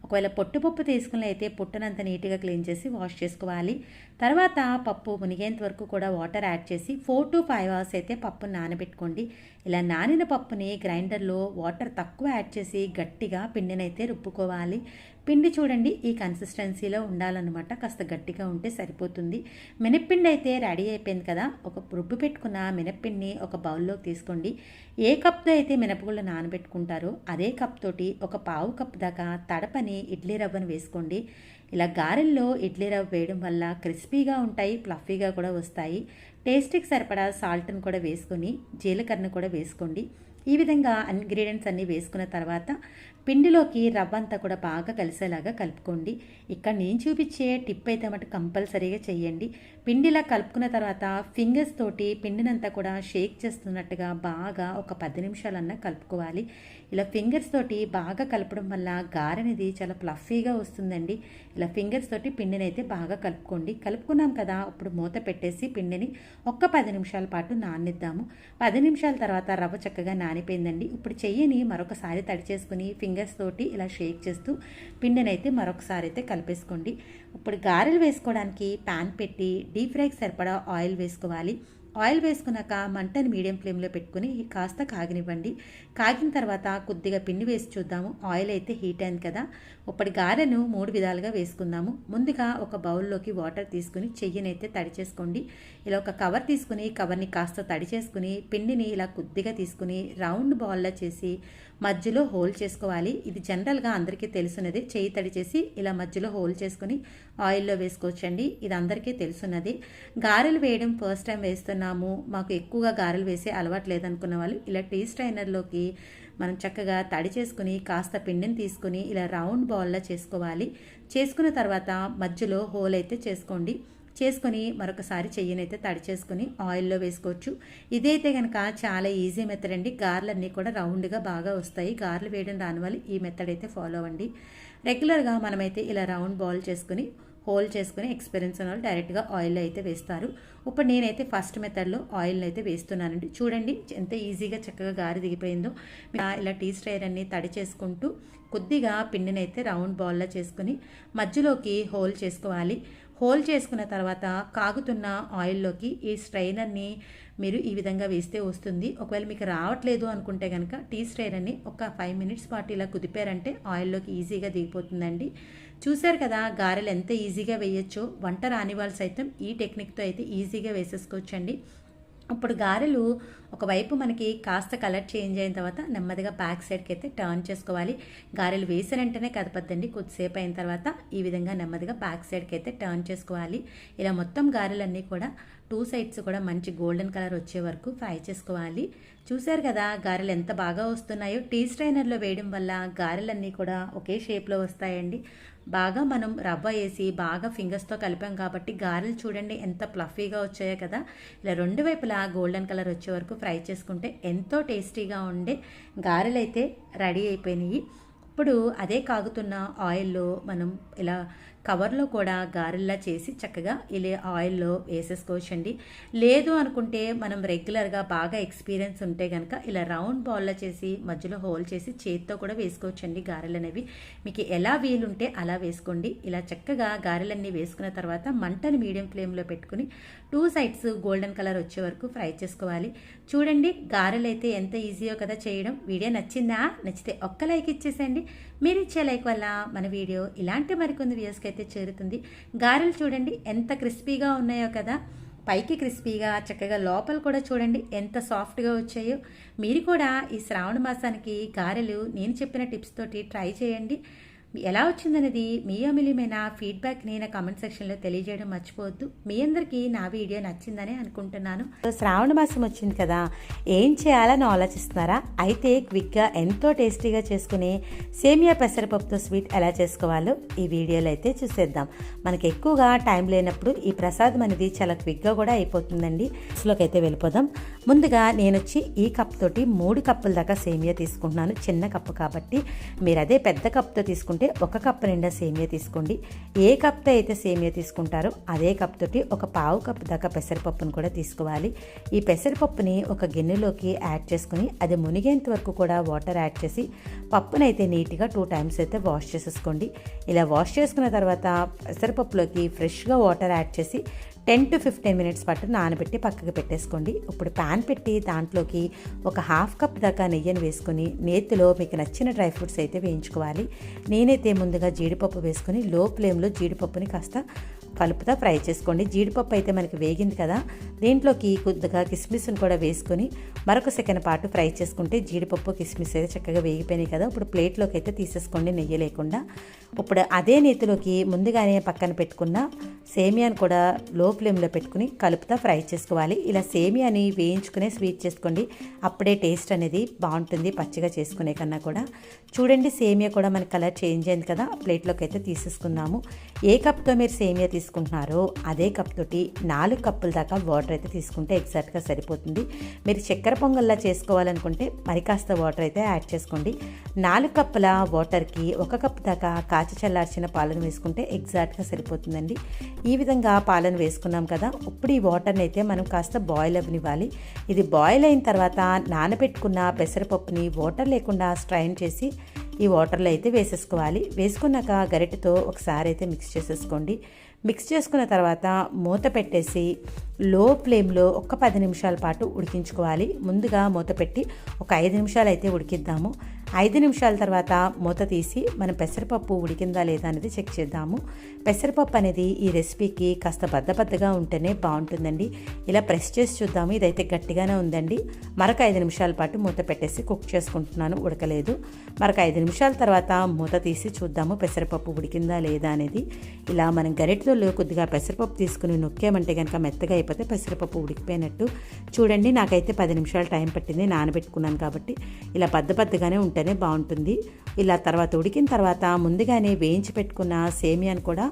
[SPEAKER 1] ఒకవేళ పొట్టుపప్పు తీసుకుని అయితే పొట్టునంత నీట్గా క్లీన్ చేసి వాష్ చేసుకోవాలి. తర్వాత పప్పు మునిగేంత వరకు కూడా వాటర్ యాడ్ చేసి 4 to 5 అవర్స్ అయితే పప్పును నానబెట్టుకోండి. ఇలా నానిన పప్పుని గ్రైండర్లో వాటర్ తక్కువ యాడ్ చేసి గట్టిగా పిండినైతే రుబ్బుకోవాలి. పిండి చూడండి ఈ కన్సిస్టెన్సీలో ఉండాలన్నమాట. కాస్త గట్టిగా ఉంటే సరిపోతుంది. మినప్పిండి అయితే రెడీ అయిపోయింది కదా. ఒక రుబ్బు పెట్టుకున్న మినప్పిండిని ఒక బౌల్లోకి తీసుకోండి. ఏ కప్తో అయితే మినపగుళ్ళు నానబెట్టుకుంటారో అదే కప్ తోటి 1/4 కప్ దాకా తడపని ఇడ్లీ రవ్వను వేసుకోండి. ఇలా గారెల్లో ఇడ్లీ రవ్వ వేయడం వల్ల క్రిస్పీగా ఉంటాయి, ఫ్లఫీగా కూడా వస్తాయి. టేస్ట్కి సరిపడా సాల్ట్ని కూడా వేసుకొని జీలకర్రను కూడా వేసుకోండి. ఈ విధంగా ఇంగ్రీడియంట్స్ అన్నీ వేసుకున్న తర్వాత పిండిలోకి రవ్వ అంతా కూడా బాగా కలిసేలాగా కలుపుకోండి. ఇక్కడ నేను చూపించే టిప్ అయితే మటు కంపల్సరీగా చేయండి. పిండిలా కలుపుకున్న తర్వాత ఫింగర్స్ తోటి పిండినంతా కూడా షేక్ చేస్తున్నట్టుగా బాగా ఒక 10 నిమిషాలన్నా కలుపుకోవాలి. ఇలా ఫింగర్స్ తోటి బాగా కలపడం వల్ల గారెనేది చాలా ఫ్లఫీగా వస్తుందండి. ఇలా ఫింగర్స్ తోటి పిండిని అయితే బాగా కలుపుకోండి. కలుపుకున్నాం కదా, ఇప్పుడు మూత పెట్టేసి పిండిని ఒక్క 10 నిమిషాల పాటు నాననిద్దాము. 10 నిమిషాల తర్వాత రవ్వ చక్కగా నానిపోయిందండి. ఇప్పుడు చెయ్యిని మరొకసారి తడి చేసుకుని ఫింగర్స్ తోటి ఇలా షేక్ చేస్తూ పిండిని అయితే మరొకసారి అయితే కలిపేసుకోండి. ఇప్పుడు గారెలు వేసుకోవడానికి ప్యాన్ పెట్టి డీప్ ఫ్రైకి సరిపడా ఆయిల్ వేసుకోవాలి. ఆయిల్ వేసుకున్నాక మంటని మీడియం ఫ్లేమ్లో పెట్టుకుని కాస్త కాగనివ్వండి. కాగిన తర్వాత కొద్దిగా పిండి వేసి చూద్దాము. ఆయిల్ అయితే హీట్ అయింది కదా. ఇప్పుడు గారెను 3 విధాలుగా వేసుకుందాము. ముందుగా ఒక బౌల్లోకి వాటర్ తీసుకుని చెయ్యినైతే తడి చేసుకోండి. ఇలా ఒక కవర్ తీసుకుని కవర్ని కాస్త తడి చేసుకుని పిండిని ఇలా కొద్దిగా తీసుకుని రౌండ్ బాల్లా చేసి మధ్యలో హోల్ చేసుకోవాలి. ఇది జనరల్గా అందరికీ తెలుసున్నది. చెయ్యి తడి చేసి ఇలా మధ్యలో హోల్ చేసుకుని ఆయిల్లో వేసుకోవచ్చండి. ఇది అందరికీ తెలుసున్నది. గారెలు వేయడం ఫస్ట్ టైం వేస్తున్నాము, మాకు ఎక్కువగా గారెలు వేసే అలవాటు లేదనుకున్న వాళ్ళు ఇలా టీ స్ట్రైనర్లోకి మనం చక్కగా తడి చేసుకుని కాస్త పిండిని తీసుకుని ఇలా రౌండ్ బాల్లా చేసుకోవాలి. చేసుకున్న తర్వాత మధ్యలో హోల్ అయితే చేసుకొని మరొకసారి చెయ్యినైతే తడి చేసుకుని ఆయిల్లో వేసుకోవచ్చు. ఇదైతే కనుక చాలా ఈజీ మెథడ్ అండి. గారెలన్నీ కూడా రౌండ్గా బాగా వస్తాయి. గారెలు వేయడం రాని వాళ్ళు ఈ మెథడ్ అయితే ఫాలో అవ్వండి. రెగ్యులర్గా మనమైతే ఇలా రౌండ్ బాల్ చేసుకుని హోల్ చేసుకుని ఎక్స్పీరియన్స్ ఉన్న వాళ్ళు డైరెక్ట్గా ఆయిల్లో అయితే వేస్తారు. ఇప్పుడు నేనైతే ఫస్ట్ మెథడ్లో ఆయిల్ని అయితే వేస్తున్నానండి. చూడండి ఎంత ఈజీగా చక్కగా గారి దిగిపోయిందో. ఇలా టీ స్ట్రైనర్ అన్ని తడి చేసుకుంటూ కొద్దిగా పిండిని అయితే రౌండ్ బాల్లా చేసుకుని మధ్యలోకి హోల్ చేసుకోవాలి. హోల్ చేసుకున్న తర్వాత కాగుతున్న ఆయిల్లోకి ఈ స్ట్రైనర్ని మీరు ఈ విధంగా వేస్తే వస్తుంది. ఒకవేళ మీకు రావట్లేదు అనుకుంటే కనుక టీ స్ట్రైనర్ని ఒక 5 మినిట్స్ పాటు ఇలా కుదిపారంటే ఆయిల్లోకి ఈజీగా దిగిపోతుందండి. చూశారు కదా గారెలు ఎంత ఈజీగా వేయచ్చో. వంట రాని వాళ్ళు సైతం ఈ టెక్నిక్తో అయితే ఈజీగా వేసేసుకోవచ్చండి. ఇప్పుడు గారెలు ఒకవైపు మనకి కాస్త కలర్ చేంజ్ అయిన తర్వాత నెమ్మదిగా బ్యాక్ సైడ్కి అయితే టర్న్ చేసుకోవాలి. గారెలు వేసిన వెంటనే కదపద్దండి. కొద్దిసేపు అయిన తర్వాత ఈ విధంగా నెమ్మదిగా బ్యాక్ సైడ్కి అయితే టర్న్ చేసుకోవాలి. ఇలా మొత్తం గారెలన్నీ కూడా 2 సైడ్స్ కూడా మంచి గోల్డెన్ కలర్ వచ్చే వరకు ఫ్రై చేసుకోవాలి. చూశారు కదా గారెలు ఎంత బాగా వస్తున్నాయో. టీ స్ట్రైనర్లో వేయడం వల్ల గారెలన్నీ కూడా ఒకే షేప్లో వస్తాయండి. బాగా మనం రవ్వ వేసి బాగా ఫింగర్స్తో కలిపాం కాబట్టి గారెలు చూడండి ఎంత ప్లఫీగా వచ్చాయో కదా. ఇలా 2 వైపులా గోల్డెన్ కలర్ వచ్చే వరకు ఫ్రై చేసుకుంటే ఎంతో టేస్టీగా ఉండే గారెలు అయితే రెడీ అయిపోయినాయి. ఇప్పుడు అదే కాగుతున్న ఆయిల్లో మనం ఇలా కవర్లో కూడా గారెల్లా చేసి చక్కగా ఇలా ఆయిల్లో వేసేసుకోవచ్చండి. లేదు అనుకుంటే మనం రెగ్యులర్గా బాగా ఎక్స్పీరియన్స్ ఉంటే కనుక ఇలా రౌండ్ బాల్లో చేసి మధ్యలో హోల్ చేసి చేతితో కూడా వేసుకోవచ్చండి. గారెలు అనేవి మీకు ఎలా వీలుంటే అలా వేసుకోండి. ఇలా చక్కగా గారెలన్నీ వేసుకున్న తర్వాత మంటని మీడియం ఫ్లేమ్లో పెట్టుకుని 2 సైడ్స్ గోల్డెన్ కలర్ వచ్చే వరకు ఫ్రై చేసుకోవాలి. చూడండి గారెలు అయితే ఎంత ఈజీయో కదా చేయడం. వీడియో నచ్చిందా? నచ్చితే ఒక్క లైక్ ఇచ్చేసేయండి. మీరు ఇచ్చే లైక్ వల్ల మన వీడియో ఇలాంటి మరికొన్ని వ్యూస్కి అయితే చేరుతుంది. గారెలు చూడండి ఎంత క్రిస్పీగా ఉన్నాయో కదా. పైకి క్రిస్పీగా చక్కగా లోపల కూడా చూడండి ఎంత సాఫ్ట్గా వచ్చాయో. మీరు కూడా ఈ శ్రావణ మాసానికి గారెలు నేను చెప్పిన టిప్స్ తోటి ట్రై చేయండి. ఎలా వచ్చిందనేది మీ అమూల్యమైన ఫీడ్బ్యాక్ని నా కామెంట్ సెక్షన్లో తెలియజేయడం మర్చిపోవద్దు. మీ అందరికీ నా వీడియో నచ్చిందని అనుకుంటున్నాను. శ్రావణ మాసం వచ్చింది కదా, ఏం చేయాలని ఆలోచిస్తున్నారా? అయితే క్విక్గా ఎంతో టేస్టీగా చేసుకునే సేమియా పెసరపప్పుతో స్వీట్ ఎలా చేసుకోవాలో ఈ వీడియోలో అయితే చూసేద్దాం. మనకి ఎక్కువగా టైం లేనప్పుడు ఈ ప్రసాదం అనేది చాలా క్విక్గా కూడా అయిపోతుందండి. అసలుకి అయితే వెళ్ళిపోదాం. ముందుగా నేను వచ్చి ఈ కప్ తోటి 3 కప్పుల దాకా సేమియా తీసుకుంటున్నాను. చిన్న కప్పు కాబట్టి మీరు అదే పెద్ద కప్తో తీసుకుంటే 1 కప్పు నిండా సేమియా తీసుకోండి. ఏ కప్తో అయితే సేమియా తీసుకుంటారో అదే కప్ తోటి ఒక 1/2 కప్పు దాకా పెసరపప్పును కూడా తీసుకోవాలి. ఈ పెసరపప్పుని ఒక గిన్నెలోకి యాడ్ చేసుకుని అది మునిగేంత వరకు కూడా వాటర్ యాడ్ చేసి పప్పునైతే నీట్గా 2 టైమ్స్ అయితే వాష్ చేసేసుకోండి. ఇలా వాష్ చేసుకున్న తర్వాత పెసరపప్పులోకి ఫ్రెష్గా వాటర్ యాడ్ చేసి 10 to 15 మినిట్స్ పాటు నానబెట్టి పక్కకు పెట్టేసుకోండి. ఇప్పుడు ప్యాన్ పెట్టి దాంట్లోకి ఒక 1/2 కప్ దాకా నెయ్యిని వేసుకొని నేతిలో మీకు నచ్చిన డ్రై ఫ్రూట్స్ అయితే వేయించుకోవాలి. నేనైతే ముందుగా జీడిపప్పు వేసుకొని లో ఫ్లేమ్లో జీడిపప్పుని కాస్త కలుపుతా ఫ్రై చేసుకోండి. జీడిపప్పు అయితే మనకి వేగింది కదా, దీంట్లోకి కొద్దిగా కిస్మిస్ని కూడా వేసుకొని మరొక సెకండ్ పాటు ఫ్రై చేసుకుంటే జీడిపప్పు కిస్మిస్ అయితే చక్కగా వేగిపోయినాయి కదా. ఇప్పుడు ప్లేట్లోకి అయితే తీసేసుకోండి నెయ్యి లేకుండా. ఇప్పుడు అదే నేతిలోకి ముందుగానే పక్కన పెట్టుకున్న సేమియాని కూడా లో ఫ్లేమ్లో పెట్టుకుని కలుపుతా ఫ్రై చేసుకోవాలి. ఇలా సేమియాని వేయించుకునే స్వీట్ చేసుకోండి, అప్పుడే టేస్ట్ అనేది బాగుంటుంది పచ్చిగా చేసుకునే కన్నా కూడా. చూడండి సేమియా కూడా మనకి కలర్ చేంజ్ అయింది కదా. ప్లేట్లోకి అయితే తీసేసుకుందాము. ఏ కప్తో మీరు సేమియా తీసుకుంటున్నారో అదే కప్ తోటి 4 కప్పుల దాకా వాటర్ అయితే తీసుకుంటే ఎగ్జాక్ట్గా సరిపోతుంది. మీరు చక్కెర పొంగల్లా చేసుకోవాలనుకుంటే మరి కాస్త వాటర్ అయితే యాడ్ చేసుకోండి. 4 కప్పుల వాటర్కి 1 కప్ దాకా కాచి చల్లార్చిన పాలను వేసుకుంటే ఎగ్జాక్ట్గా సరిపోతుందండి. ఈ విధంగా పాలను వేసుకున్నాం కదా. ఇప్పుడు ఈ వాటర్ని అయితే మనం కాస్త బాయిల్ అవ్వనివ్వాలి. ఇది బాయిల్ అయిన తర్వాత నానబెట్టుకున్న పెసరపప్పుని వాటర్ లేకుండా స్ట్రైన్ చేసి ఈ వాటర్లో అయితే వేసేసుకోవాలి. వేసుకున్నాక గరిటెతో ఒకసారి అయితే మిక్స్ చేసేసుకోండి. మిక్స్ చేసుకున్న తర్వాత మూత పెట్టేసి లో ఫ్లేమ్లో ఒక 10 నిమిషాల పాటు ఉడికించుకోవాలి. ముందుగా మూత పెట్టి ఒక 5 నిమిషాలు అయితే ఉడికిద్దాము. 5 నిమిషాల తర్వాత మూత తీసి మనం పెసరపప్పు ఉడికిందా లేదా అనేది చెక్ చేద్దాము. పెసరపప్పు అనేది ఈ రెసిపీకి కాస్త బద్దగా ఉంటేనే బాగుంటుందండి. ఇలా ప్రెస్ చేసి చూద్దాము. ఇదైతే గట్టిగానే ఉందండి. మరొక 5 నిమిషాల పాటు మూత పెట్టేసి కుక్ చేసుకుంటున్నాను. ఉడకలేదు. మరొక 5 నిమిషాల తర్వాత మూత తీసి చూద్దాము పెసరపప్పు ఉడికిందా లేదా అనేది. ఇలా మనం గరిటెలో కొద్దిగా పెసరపప్పు తీసుకుని నొక్కామంటే కనుక మెత్తగా అయిపోతే పెసరపప్పు ఉడికిపోయినట్టు. చూడండి, నాకైతే 10 నిమిషాలు టైం పట్టింది, నానబెట్టుకున్నాను కాబట్టి. ఇలా బద్దగానే ఉంటేనే బాగుంటుంది. ఇలా తర్వాత ఉడికిన తర్వాత ముందుగానే వేయించి పెట్టుకున్న సేమియాను కూడా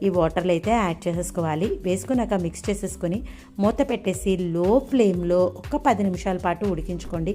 [SPEAKER 1] ఈ వాటర్లో అయితే యాడ్ చేసేసుకోవాలి. వేసుకున్నాక మిక్స్ చేసేసుకొని మూత పెట్టేసి లో ఫ్లేమ్లో ఒక 10 నిమిషాల పాటు ఉడికించుకోండి.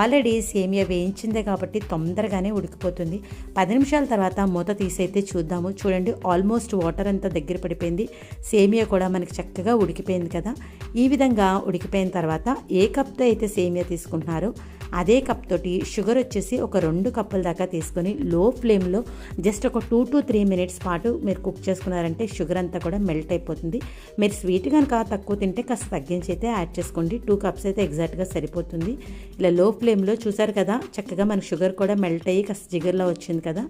[SPEAKER 1] ఆల్రెడీ సేమియా వేయించిందే కాబట్టి తొందరగానే ఉడికిపోతుంది. 10 నిమిషాల తర్వాత మూత తీసైతే చూద్దాము. చూడండి, ఆల్మోస్ట్ వాటర్ అంతా దగ్గర పడిపోయింది. సేమియా కూడా మనకి చక్కగా ఉడికిపోయింది కదా. ఈ విధంగా ఉడికిపోయిన తర్వాత ఏ కప్తో అయితే సేమియా తీసుకుంటున్నారో అదే కప్ తోటి షుగర్ వచ్చేసి ఒక 2 కప్పుల దాకా తీసుకొని లో ఫ్లేమ్లో జస్ట్ ఒక 2 to 3 మినిట్స్ పాటు మీరు కుక్ చేసుకున్నారంటే షుగర్ అంతా కూడా మెల్ట్ అయిపోతుంది. మీరు స్వీట్ కనుక తక్కువ తింటే కాస్త తగ్గించి అయితే యాడ్ చేసుకోండి. 2 కప్స్ అయితే ఎగ్జాక్ట్గా సరిపోతుంది. ఇలా లో ఫ్లేమ్లో చూసారు కదా, చక్కగా మనకి షుగర్ కూడా మెల్ట్ అయ్యి కాస్త జిగర్లో వచ్చింది కదా.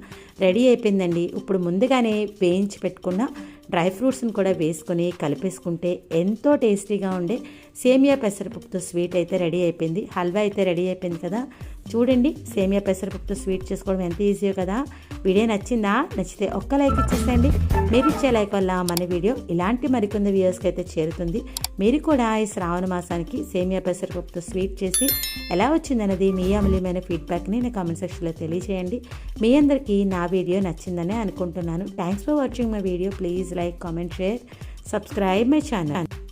[SPEAKER 1] రెడీ అయిపోయిందండి. ఇప్పుడు ముందుగానే వేయించి పెట్టుకున్న డ్రై ఫ్రూట్స్ని కూడా వేసుకొని కలిపేసుకుంటే ఎంతో టేస్టీగా ఉండే సేమియా పెసరపప్పుతో స్వీట్ అయితే రెడీ అయిపోయింది. హల్వా అయితే రెడీ అయిపోయింది కదా. చూడండి, సేమియా పెసరపప్పుతో స్వీట్ చేసుకోవడం ఎంత ఈజీయో కదా. వీడియో నచ్చిందా? నచ్చితే ఒక్క లైక్ ఇచ్చేసేయండి. మీరు ఇచ్చే లైక్ వల్ల మన వీడియో ఇలాంటి మరికొన్ని వ్యూవర్స్కి అయితే చేరుతుంది. మీరు కూడా ఈ శ్రావణ మాసానికి సేమియా పెసరపప్పుతో స్వీట్ చేసి ఎలా వచ్చిందన్నది మీ అమూల్యమైన ఫీడ్బ్యాక్ని నా కామెంట్ సెక్షన్లో తెలియజేయండి. మీ అందరికీ నా వీడియో నచ్చిందనే అనుకుంటున్నాను. Thanks for watching my video. Please like, comment, share, subscribe my channel.